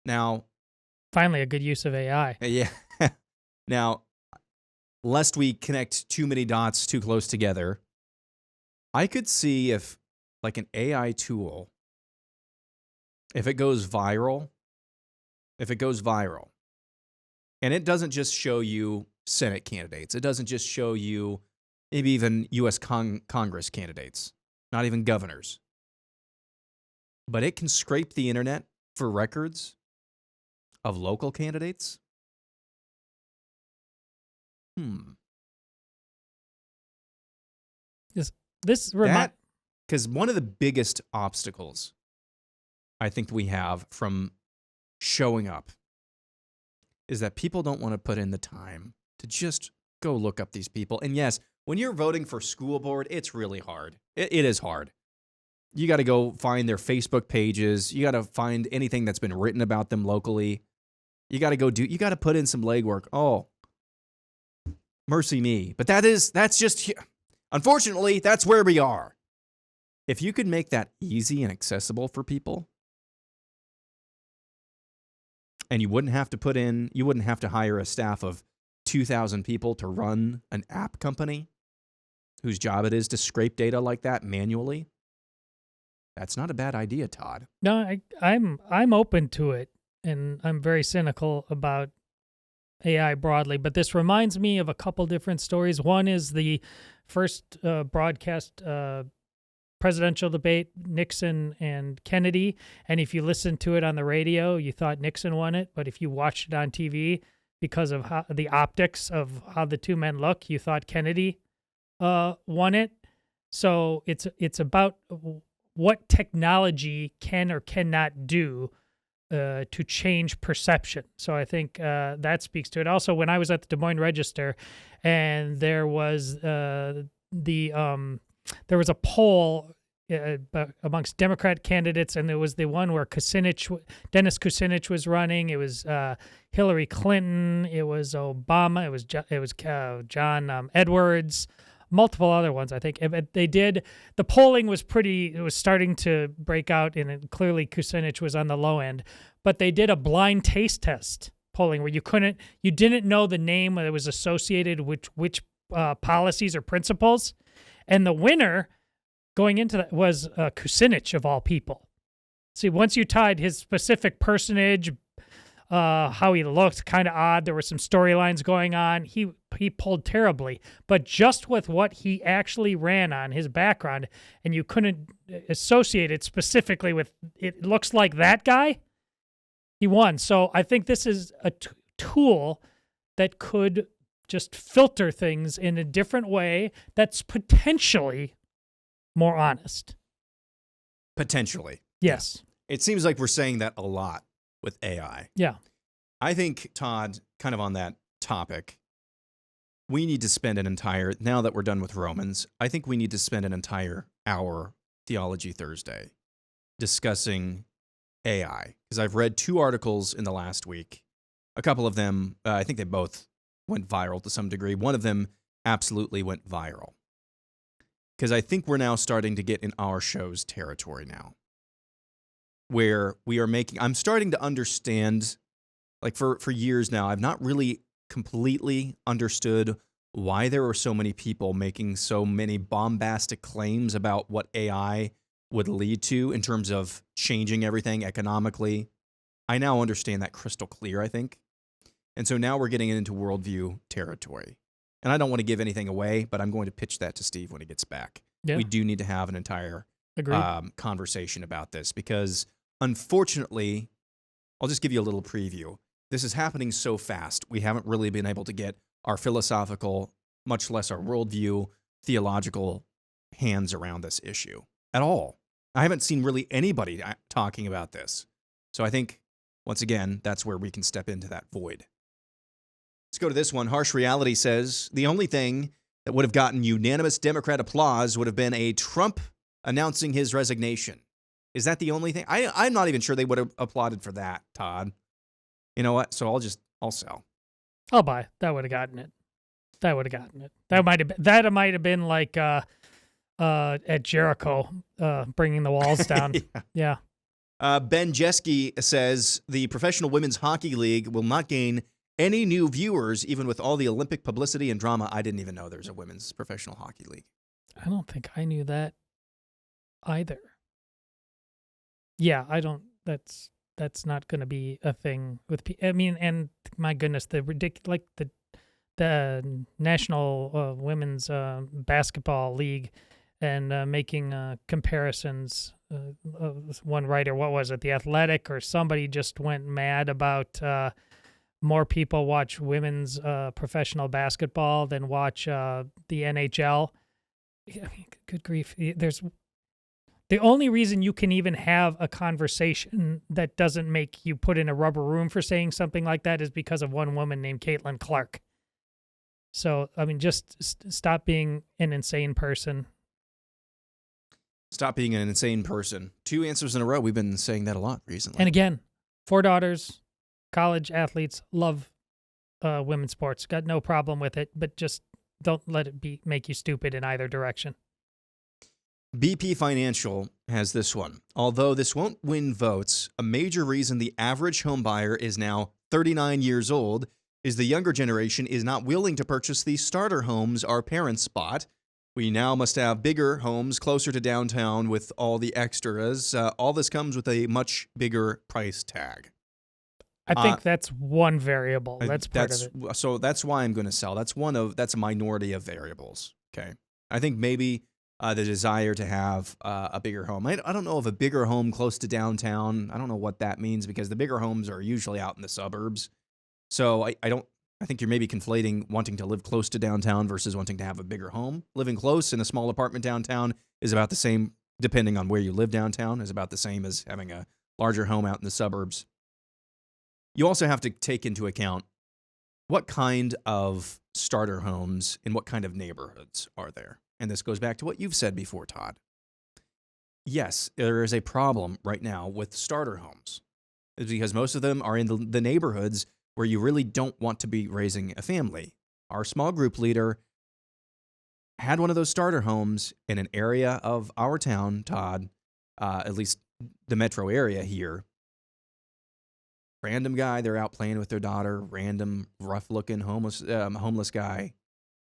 Now, finally, a good use of AI. Yeah. Now, lest we connect too many dots too close together, I could see if, like an AI tool, if it goes viral, and it doesn't just show you Senate candidates, it doesn't just show you maybe even U.S. Congress candidates, not even governors. But it can scrape the internet for records of local candidates? Because one of the biggest obstacles I think we have from showing up is that people don't want to put in the time to just go look up these people. And yes, when you're voting for school board, it's really hard. It is hard. You got to go find their Facebook pages. You got to find anything that's been written about them locally. You got to put in some legwork. Oh, mercy me. But that's just, unfortunately, that's where we are. If you could make that easy and accessible for people, and you wouldn't have to hire a staff of 2,000 people to run an app company whose job it is to scrape data like that manually. That's not a bad idea, Todd. No, I'm open to it, and I'm very cynical about AI broadly, but this reminds me of a couple different stories. One is the first broadcast presidential debate, Nixon and Kennedy, and if you listened to it on the radio, you thought Nixon won it, but if you watched it on TV, because of the optics of how the two men look, you thought Kennedy won it. So it's about what technology can or cannot do to change perception. So I think that speaks to it. Also, when I was at the Des Moines Register, and there was there was a poll amongst Democrat candidates, and there was the one where Dennis Kucinich was running. It was Hillary Clinton. It was Obama. It was John Edwards. Multiple other ones, I think. The polling was it was starting to break out, and clearly Kucinich was on the low end. But they did a blind taste test polling where you didn't know the name that was associated with which policies or principles. And the winner going into that was Kucinich, of all people. See, once you tied his specific personage, how he looked, kind of odd. There were some storylines going on. He pulled terribly. But just with what he actually ran on, his background, and you couldn't associate it specifically with, it looks like that guy, he won. So I think this is a tool that could just filter things in a different way that's potentially more honest. Potentially. Yes. It seems like we're saying that a lot with AI. Yeah. I think, Todd, kind of on that topic, we need to spend now that we're done with Romans, I think we need to spend an entire hour, Theology Thursday, discussing AI. Because I've read 2 articles in the last week. A couple of them, I think they both went viral to some degree. One of them absolutely went viral. Because I think we're now starting to get in our show's territory now, where I'm starting to understand, like for years now, I've not really completely understood why there were so many people making so many bombastic claims about what AI would lead to in terms of changing everything economically. I now understand that crystal clear, I think. And so now we're getting into worldview territory. And I don't want to give anything away, but I'm going to pitch that to Steve when he gets back. Yeah. We do need to have an entire conversation about this because, unfortunately, I'll just give you a little preview. This is happening so fast. We haven't really been able to get our philosophical, much less our worldview, theological hands around this issue at all. I haven't seen really anybody talking about this. So I think, once again, that's where we can step into that void. Let's go to this one. Harsh Reality says, the only thing that would have gotten unanimous Democrat applause would have been a Trump announcing his resignation. Is that the only thing? I'm not even sure they would have applauded for that, Todd. You know what? So I'll sell. I'll buy. That would have gotten it. That might have been like at Jericho, bringing the walls down. Yeah. Ben Jeske says the Professional Women's Hockey League will not gain any new viewers, even with all the Olympic publicity and drama. I didn't even know there's a women's professional hockey league. I don't think I knew that either. Yeah, I don't. That's not going to be a thing with. I mean, and my goodness, the National Women's Basketball League. and making comparisons. One writer, what was it, The Athletic or somebody, just went mad about more people watch women's professional basketball than watch the NHL. I mean, good grief. There's the only reason you can even have a conversation that doesn't make you put in a rubber room for saying something like that is because of one woman named Caitlin Clark. So, I mean, just stop being an insane person. Stop being an insane person. 2 answers in a row. We've been saying that a lot recently. And again, 4 daughters, college athletes, love women's sports. Got no problem with it, but just don't let it make you stupid in either direction. BP Financial has this one. Although this won't win votes, a major reason the average home buyer is now 39 years old is the younger generation is not willing to purchase the starter homes our parents bought. We now must have bigger homes closer to downtown with all the extras. All this comes with a much bigger price tag. I think that's one variable. That's part of it. So that's why I'm going to sell. That's a minority of variables. Okay. I think maybe the desire to have a bigger home. I don't know of a bigger home close to downtown. I don't know what that means because the bigger homes are usually out in the suburbs. So I think you're maybe conflating wanting to live close to downtown versus wanting to have a bigger home. Living close in a small apartment downtown is about the same, depending on where you live downtown, is about the same as having a larger home out in the suburbs. You also have to take into account what kind of starter homes in what kind of neighborhoods are there. And this goes back to what you've said before, Todd. Yes, there is a problem right now with starter homes. It's because most of them are in the neighborhoods where you really don't want to be raising a family. Our small group leader had one of those starter homes in an area of our town, Todd, at least the metro area here. Random guy, they're out playing with their daughter. Random, rough-looking homeless guy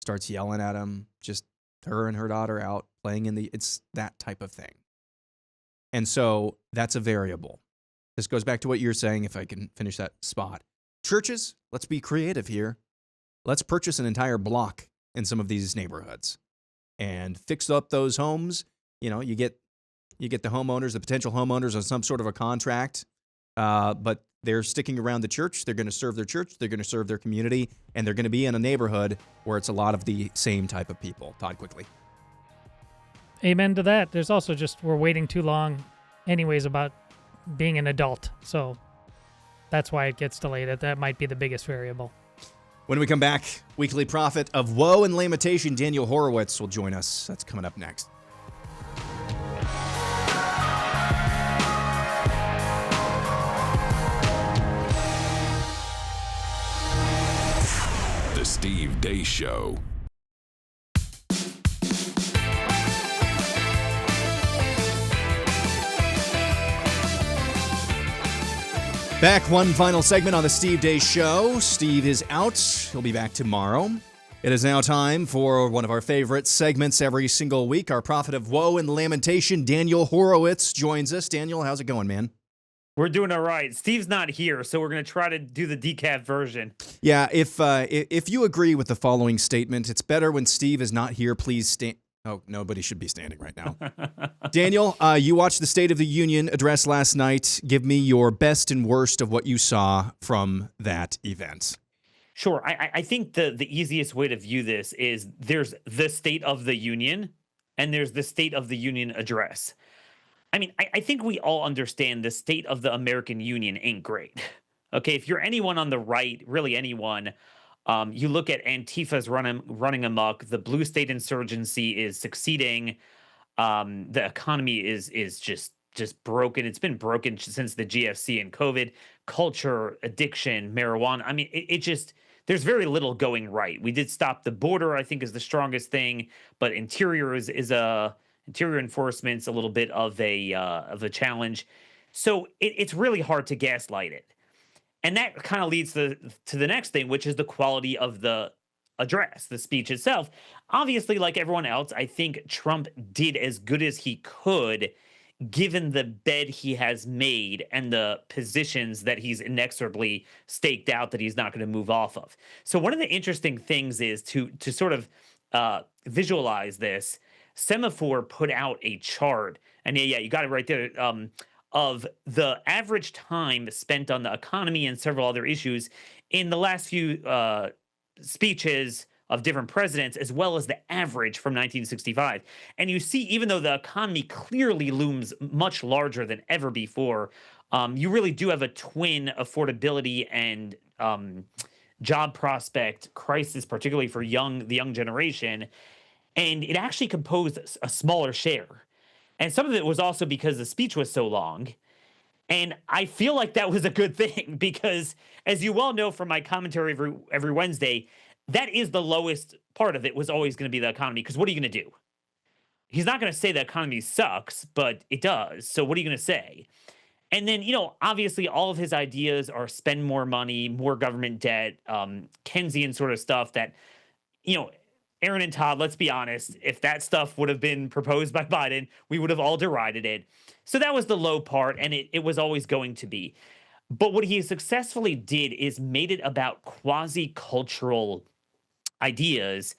starts yelling at him. Just her and her daughter out playing it's that type of thing. And so that's a variable. This goes back to what you're saying, if I can finish that spot. Churches, let's be creative here. Let's purchase an entire block in some of these neighborhoods and fix up those homes. You know, you get the homeowners, the potential homeowners on some sort of a contract, but they're sticking around the church. They're going to serve their church. They're going to serve their community, and they're going to be in a neighborhood where it's a lot of the same type of people. Todd, quickly. Amen to that. There's also just we're waiting too long anyways about being an adult. So that's why it gets delayed. That might be the biggest variable. When we come back, weekly prophet of woe and lamentation, Daniel Horowitz will join us. That's coming up next. The Steve Deace Show. Back, one final segment on the Steve Deace Show. Steve is out. He'll be back tomorrow. It is now time for one of our favorite segments every single week. Our prophet of woe and lamentation, Daniel Horowitz, joins us. Daniel, how's it going, man? We're doing all right. Steve's not here, so we're going to try to do the decaf version. Yeah, if you agree with the following statement, it's better when Steve is not here. Please stand. Oh, nobody should be standing right now. Daniel, you watched the State of the Union address last night. Give me your best and worst of what you saw from that event. Sure. I think the easiest way to view this is there's the State of the Union and there's the State of the Union address. I mean, I think we all understand the state of the American Union ain't great. Okay, if you're anyone on the right, really anyone, you look at Antifa's running amok. The blue state insurgency is succeeding. The economy is just broken. It's been broken since the GFC and COVID. Culture, addiction, marijuana. I mean, it just there's very little going right. We did stop the border, I think, is the strongest thing, but interior interior enforcement's a little bit of a challenge. So it's really hard to gaslight it. And that kind of leads to the next thing, which is the quality of the address, the speech itself. Obviously, like everyone else, I think Trump did as good as he could, given the bed he has made and the positions that he's inexorably staked out that he's not going to move off of. So one of the interesting things is to sort of visualize this. Semaphore put out a chart, and yeah, you got it right there, of the average time spent on the economy and several other issues in the last few speeches of different presidents, as well as the average from 1965. And you see, even though the economy clearly looms much larger than ever before, you really do have a twin affordability and job prospect crisis, particularly for the young generation. And it actually composed a smaller share. And some of it was also because the speech was so long. And I feel like that was a good thing because, as you well know from my commentary every Wednesday, that is the lowest part of it, was always going to be the economy. Because what are you going to do? He's not going to say the economy sucks, but it does. So what are you going to say? And then, obviously all of his ideas are spend more money, more government debt, Keynesian sort of stuff that, Aaron and Todd, let's be honest, if that stuff would have been proposed by Biden, we would have all derided it. So that was the low part, and it was always going to be. But what he successfully did is made it about quasi-cultural ideas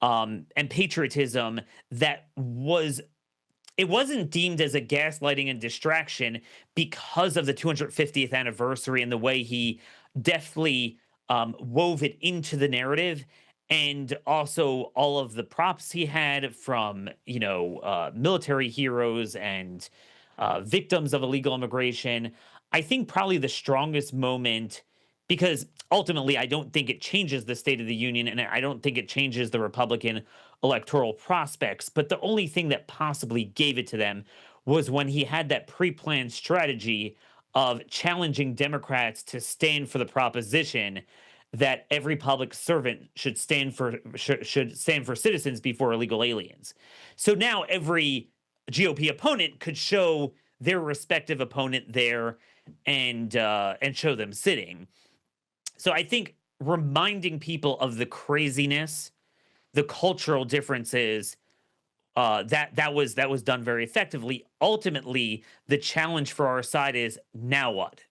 and patriotism that it wasn't deemed as a gaslighting and distraction because of the 250th anniversary and the way he deftly wove it into the narrative. And also all of the props he had from, military heroes and victims of illegal immigration. I think probably the strongest moment, because ultimately I don't think it changes the State of the Union and I don't think it changes the Republican electoral prospects. But the only thing that possibly gave it to them was when he had that pre-planned strategy of challenging Democrats to stand for the proposition that every public servant should stand for citizens before illegal aliens. So now every GOP opponent could show their respective opponent there and show them sitting. So I think reminding people of the craziness, the cultural differences, that was done very effectively. Ultimately, the challenge for our side is now what?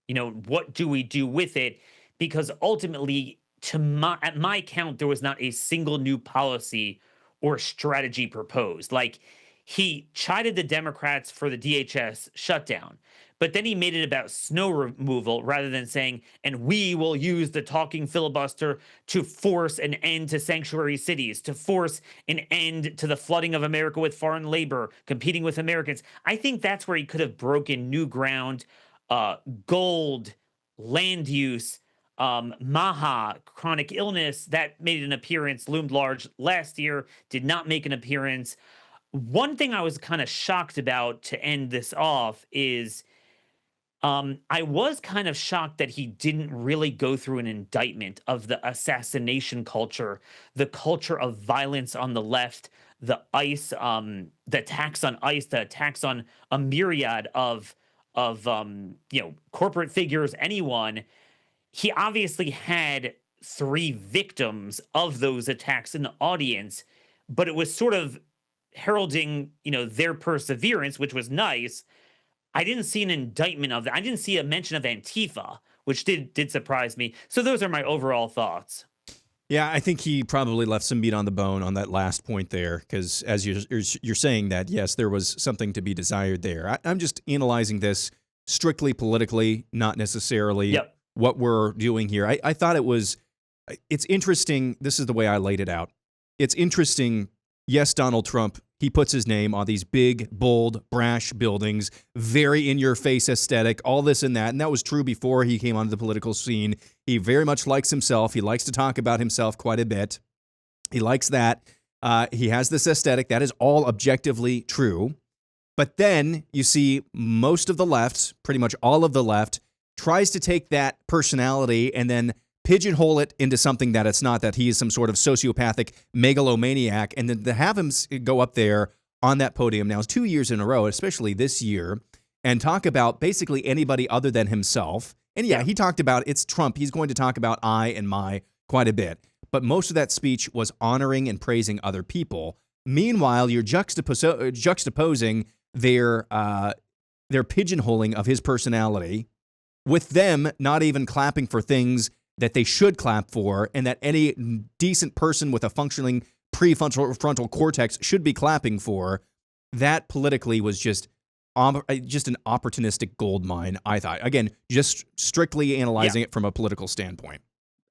What do we do with it? Because ultimately, at my count, there was not a single new policy or strategy proposed. Like, he chided the Democrats for the DHS shutdown, but then he made it about snow removal rather than saying, and we will use the talking filibuster to force an end to sanctuary cities, to force an end to the flooding of America with foreign labor, competing with Americans. I think that's where he could have broken new ground, gold, land use, Maha, chronic illness, that made an appearance, loomed large last year, did not make an appearance. One thing I was kind of shocked about to end this off is I was kind of shocked that he didn't really go through an indictment of the assassination culture, the culture of violence on the left, the ICE, the attacks on ICE, the attacks on a myriad of corporate figures, anyone. He obviously had 3 victims of those attacks in the audience, but it was sort of heralding, their perseverance, which was nice. I didn't see an indictment of that. I didn't see a mention of Antifa, which did surprise me. So those are my overall thoughts. Yeah, I think he probably left some meat on the bone on that last point there, because as you're saying that, yes, there was something to be desired there. I'm just analyzing this strictly politically, not necessarily what we're doing here. I thought it's interesting. This is the way I laid it out. It's interesting. Yes, Donald Trump, he puts his name on these big, bold, brash buildings, very in-your-face aesthetic, all this and that. And that was true before he came onto the political scene. He very much likes himself. He likes to talk about himself quite a bit. He likes that. He has this aesthetic. That is all objectively true. But then you see most of the left, pretty much all of the left, tries to take that personality and then pigeonhole it into something that it's not, that he is some sort of sociopathic megalomaniac, and then to have him go up there on that podium now 2 years in a row, especially this year, and talk about basically anybody other than himself. And yeah, he talked about it's Trump. He's going to talk about I and my quite a bit. But most of that speech was honoring and praising other people. Meanwhile, you're juxtaposing their pigeonholing of his personality with them not even clapping for things that they should clap for, and that any decent person with a functioning prefrontal cortex should be clapping for, that politically was just an opportunistic gold mine, I thought. Again, just strictly analyzing it from a political standpoint.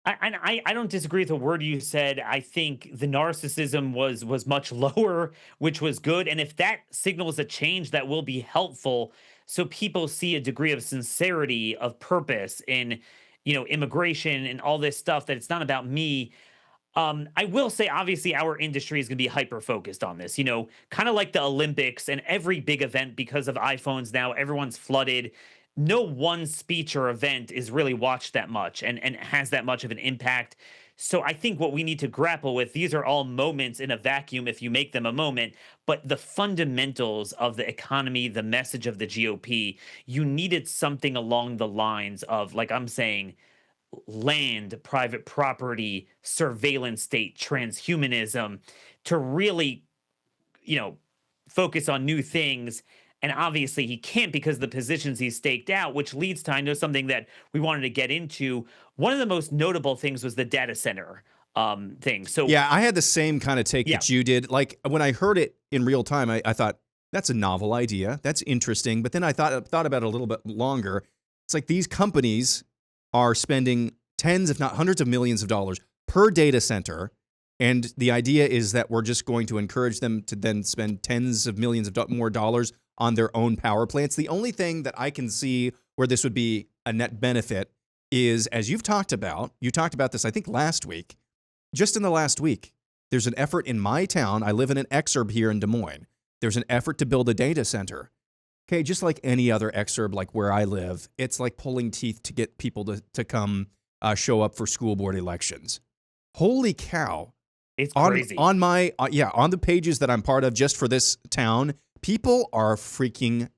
I don't disagree with the word you said. I think the narcissism was much lower, which was good. And if that signals a change, that will be helpful. So people see a degree of sincerity, of purpose in, immigration and all this stuff, that it's not about me. I will say, obviously, our industry is going to be hyper focused on this, kind of like the Olympics and every big event. Because of iPhones now, everyone's flooded. No one speech or event is really watched that much and has that much of an impact. So I think what we need to grapple with, these are all moments in a vacuum if you make them a moment, but the fundamentals of the economy, the message of the GOP, you needed something along the lines of, like I'm saying, land, private property, surveillance state, transhumanism, to really, focus on new things. And obviously he can't, because of the positions he's staked out, which leads to, I know, something that we wanted to get into. One of the most notable things was the data center thing. So yeah, I had the same kind of take that you did. Like, when I heard it in real time, I thought, that's a novel idea. That's interesting. But then I thought about it a little bit longer. It's like these companies are spending tens, if not hundreds of millions of dollars per data center. And the idea is that we're just going to encourage them to then spend tens of millions of more dollars on their own power plants. The only thing that I can see where this would be a net benefit is, as you talked about this, I think, last week, just in the last week, there's an effort in my town. I live in an exurb here in Des Moines. There's an effort to build a data center. Okay, just like any other exurb, like where I live, it's like pulling teeth to get people to come show up for school board elections. Holy cow. It's crazy. On the pages that I'm part of just for this town, people are freaking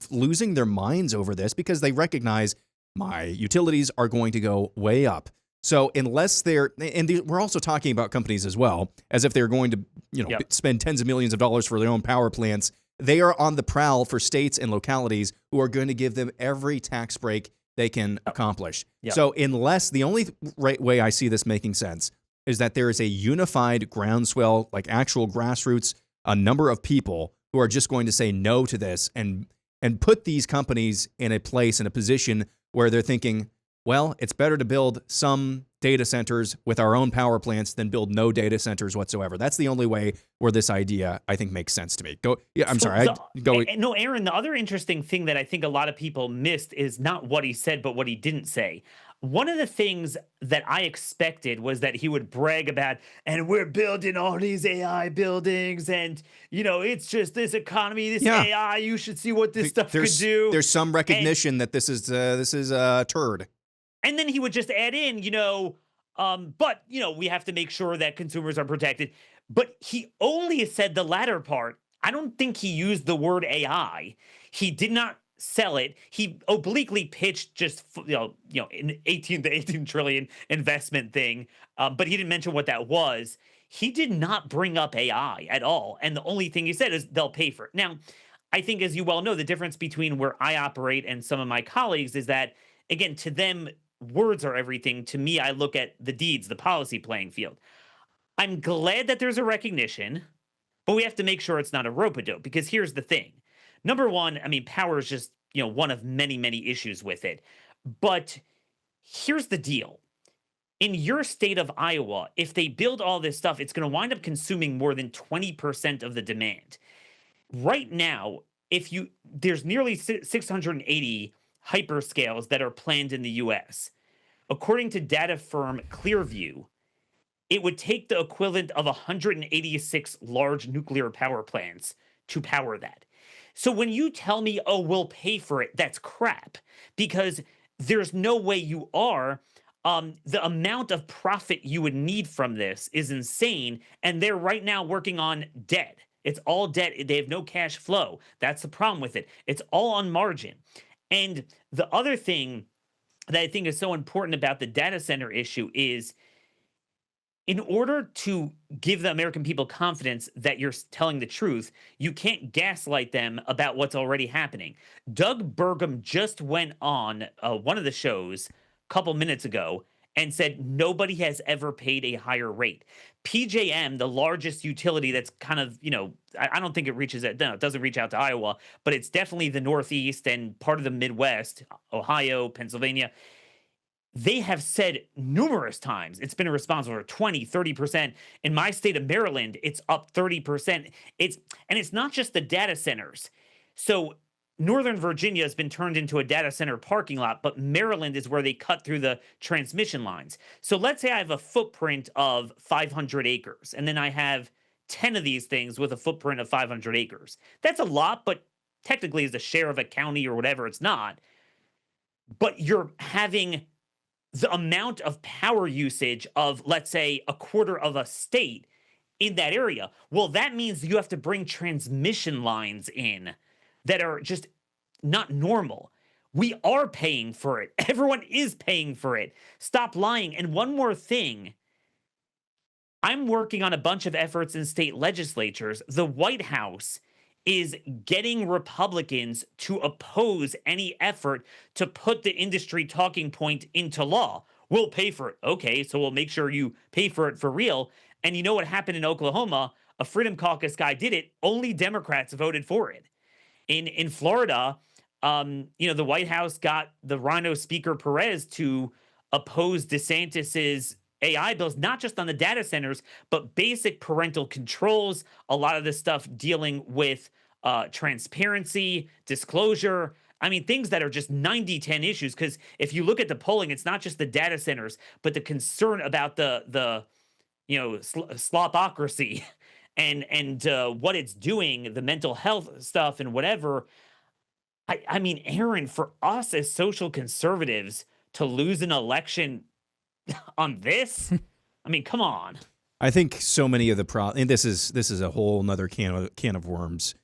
losing their minds over this because they recognize my utilities are going to go way up. So unless we're also talking about companies as well, as if they're going to, spend tens of millions of dollars for their own power plants. They are on the prowl for states and localities who are going to give them every tax break they can accomplish. Yep. So the only way I see this making sense is that there is a unified groundswell, like actual grassroots, a number of people who are just going to say no to this and put these companies in a position where they're thinking, well, it's better to build some data centers with our own power plants than build no data centers whatsoever. That's the only way where this idea, I think, makes sense to me. Go. No, Aaron, the other interesting thing that I think a lot of people missed is not what he said, but what he didn't say. One of the things that I expected was that he would brag about, and we're building all these AI buildings, and, it's just this economy, this AI, you should see what this stuff could do. There's some recognition that this is a turd. And then he would just add in, but, we have to make sure that consumers are protected. But he only said the latter part. I don't think he used the word AI. He did not sell it. He obliquely pitched just, an 18 trillion investment thing. But he didn't mention what that was. He did not bring up AI at all. And the only thing he said is they'll pay for it. Now, I think, as you well know, the difference between where I operate and some of my colleagues is that, again, to them, words are everything. To me, I look at the deeds, the policy playing field. I'm glad that there's a recognition, but we have to make sure it's not a rope-a-dope, because here's the thing. Number one, power is just, one of many, many issues with it. But here's the deal. In your state of Iowa, if they build all this stuff, it's going to wind up consuming more than 20% of the demand. Right now, there's nearly 680 hyperscales that are planned in the US. According to data firm Clearview, it would take the equivalent of 186 large nuclear power plants to power that. So when you tell me, oh, we'll pay for it, that's crap, because there's no way you are. The amount of profit you would need from this is insane, and they're right now working on debt. It's all debt. They have no cash flow. That's the problem with it. It's all on margin. And the other thing that I think is so important about the data center issue is, in order to give the American people confidence that you're telling the truth, you can't gaslight them about what's already happening. Doug Burgum just went on one of the shows a couple minutes ago and said nobody has ever paid a higher rate. PJM, the largest utility that's kind of, I don't think it reaches it. No, it doesn't reach out to Iowa, but it's definitely the Northeast and part of the Midwest, Ohio, Pennsylvania. They have said numerous times it's been responsible for 20, 30%. In my state of Maryland, it's up 30%. It's not just the data centers. So Northern Virginia has been turned into a data center parking lot, but Maryland is where they cut through the transmission lines. So let's say I have a footprint of 500 acres, and then I have 10 of these things with a footprint of 500 acres. That's a lot, but technically as a share of a county or whatever, it's not. But you're having the amount of power usage of, let's say, a quarter of a state in that area. Well, that means you have to bring transmission lines in that are just not normal. We are paying for it. Everyone is paying for it. Stop lying. And one more thing. I'm working on a bunch of efforts in state legislatures. The White House is getting Republicans to oppose any effort to put the industry talking point into law. We'll pay for it. Okay, so we'll make sure you pay for it for real. And you know what happened in Oklahoma? A Freedom Caucus guy did it. Only Democrats voted for it. In Florida, the White House got the Rhino Speaker Perez to oppose DeSantis's AI bills, not just on the data centers, but basic parental controls, a lot of this stuff dealing with transparency, disclosure. I mean, things that are just 90-10 issues. Because if you look at the polling, it's not just the data centers, but the concern about the slothocracy and what it's doing, the mental health stuff and whatever. I mean, Aaron, for us as social conservatives to lose an election on this, I mean, come on. I think so many of the and this is a whole nother can of worms.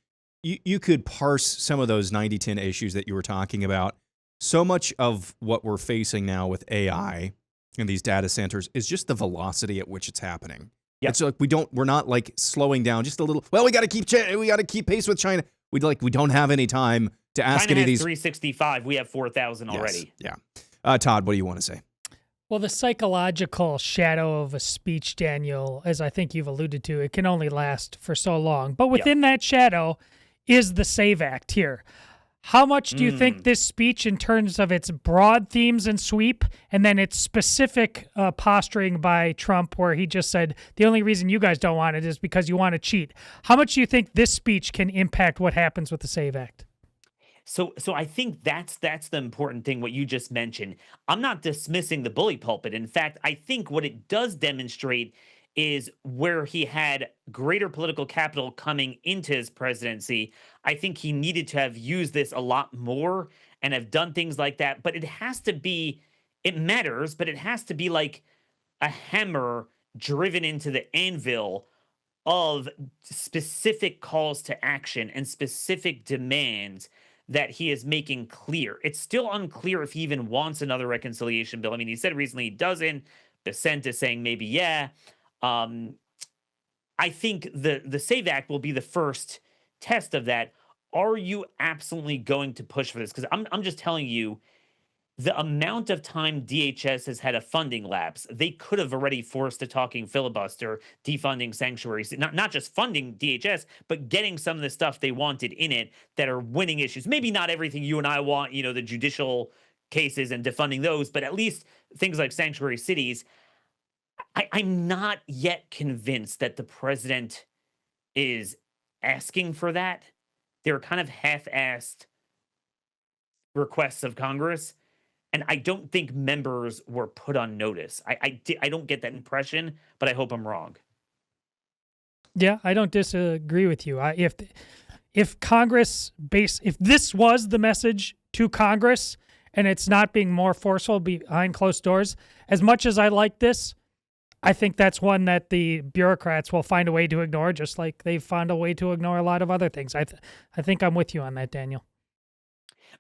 You could parse some of those 90-10 issues that you were talking about. So much of what we're facing now with AI and these data centers is just the velocity at which it's happening. Yep. It's like we're not like slowing down just a little. Well, we got to keep pace with China. We don't have any time to ask China any of has these. 365. We have 4,000 already. Yeah. Todd, what do you want to say? Well, the psychological shadow of a speech, Daniel, as I think you've alluded to, it can only last for so long. But within that shadow is the SAVE Act here. How much do you think this speech, in terms of its broad themes and sweep, and then its specific posturing by Trump, where he just said, the only reason you guys don't want it is because you want to cheat. How much do you think this speech can impact what happens with the SAVE Act? So I think that's the important thing, what you just mentioned. I'm not dismissing the bully pulpit. In fact, I think what it does demonstrate is where he had greater political capital coming into his presidency. I think he needed to have used this a lot more and have done things like that. But it matters, but it has to be like a hammer driven into the anvil of specific calls to action and specific demands that he is making clear. It's still unclear if he even wants another reconciliation bill. I mean, he said recently he doesn't. Dissent is saying maybe, yeah. I think the SAVE Act will be the first test of that. Are you absolutely going to push for this? Because I'm just telling you, the amount of time DHS has had a funding lapse, they could have already forced a talking filibuster, defunding sanctuaries, not just funding DHS, but getting some of the stuff they wanted in it that are winning issues. Maybe not everything you and I want, the judicial cases and defunding those, but at least things like sanctuary cities. I'm not yet convinced that the president is asking for that. They're kind of half-assed requests of Congress. And I don't think members were put on notice. I don't get that impression, but I hope I'm wrong. Yeah, I don't disagree with you. If Congress if this was the message to Congress and it's not being more forceful behind closed doors, as much as I like this, I think that's one that the bureaucrats will find a way to ignore, just like they've found a way to ignore a lot of other things. I think I'm with you on that, Daniel.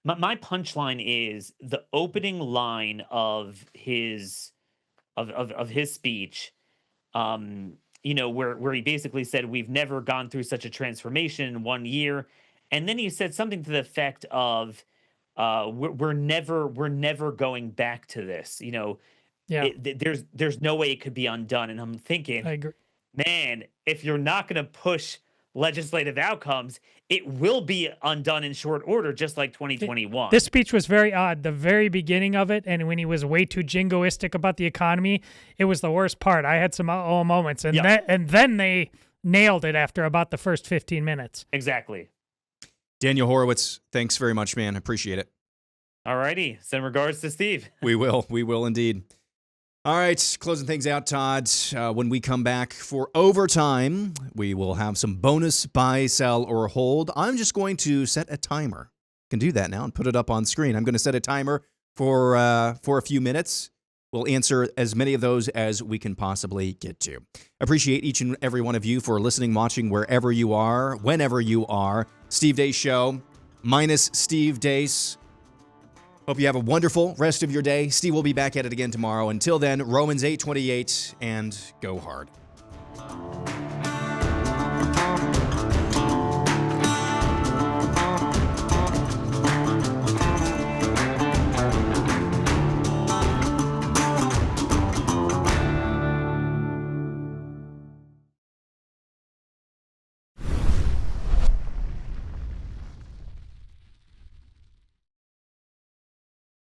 My punchline is the opening line of his speech, where he basically said, "We've never gone through such a transformation in 1 year," and then he said something to the effect of, "We're never going back to this." Yeah, there's no way it could be undone. And I'm thinking, I agree. man, if you're not going to push legislative outcomes, it will be undone in short order, just like 2021. This speech was very odd. The very beginning of it, and when he was way too jingoistic about the economy, it was the worst part. I had some moments, and then they nailed it after about the first 15 minutes. Exactly. Daniel Horowitz, thanks very much, man. Appreciate it. All righty. Send regards to Steve. We will indeed. All right, closing things out, Todd. When we come back for overtime, we will have some bonus buy, sell, or hold. I'm just going to set a timer. Can do that now and put it up on screen. I'm going to set a timer for a few minutes. We'll answer as many of those as we can possibly get to. Appreciate each and every one of you for listening, watching, wherever you are, whenever you are. Steve Deace Show, minus Steve Deace. Hope you have a wonderful rest of your day. Steve will be back at it again tomorrow. Until then, Romans 8:28, and go hard.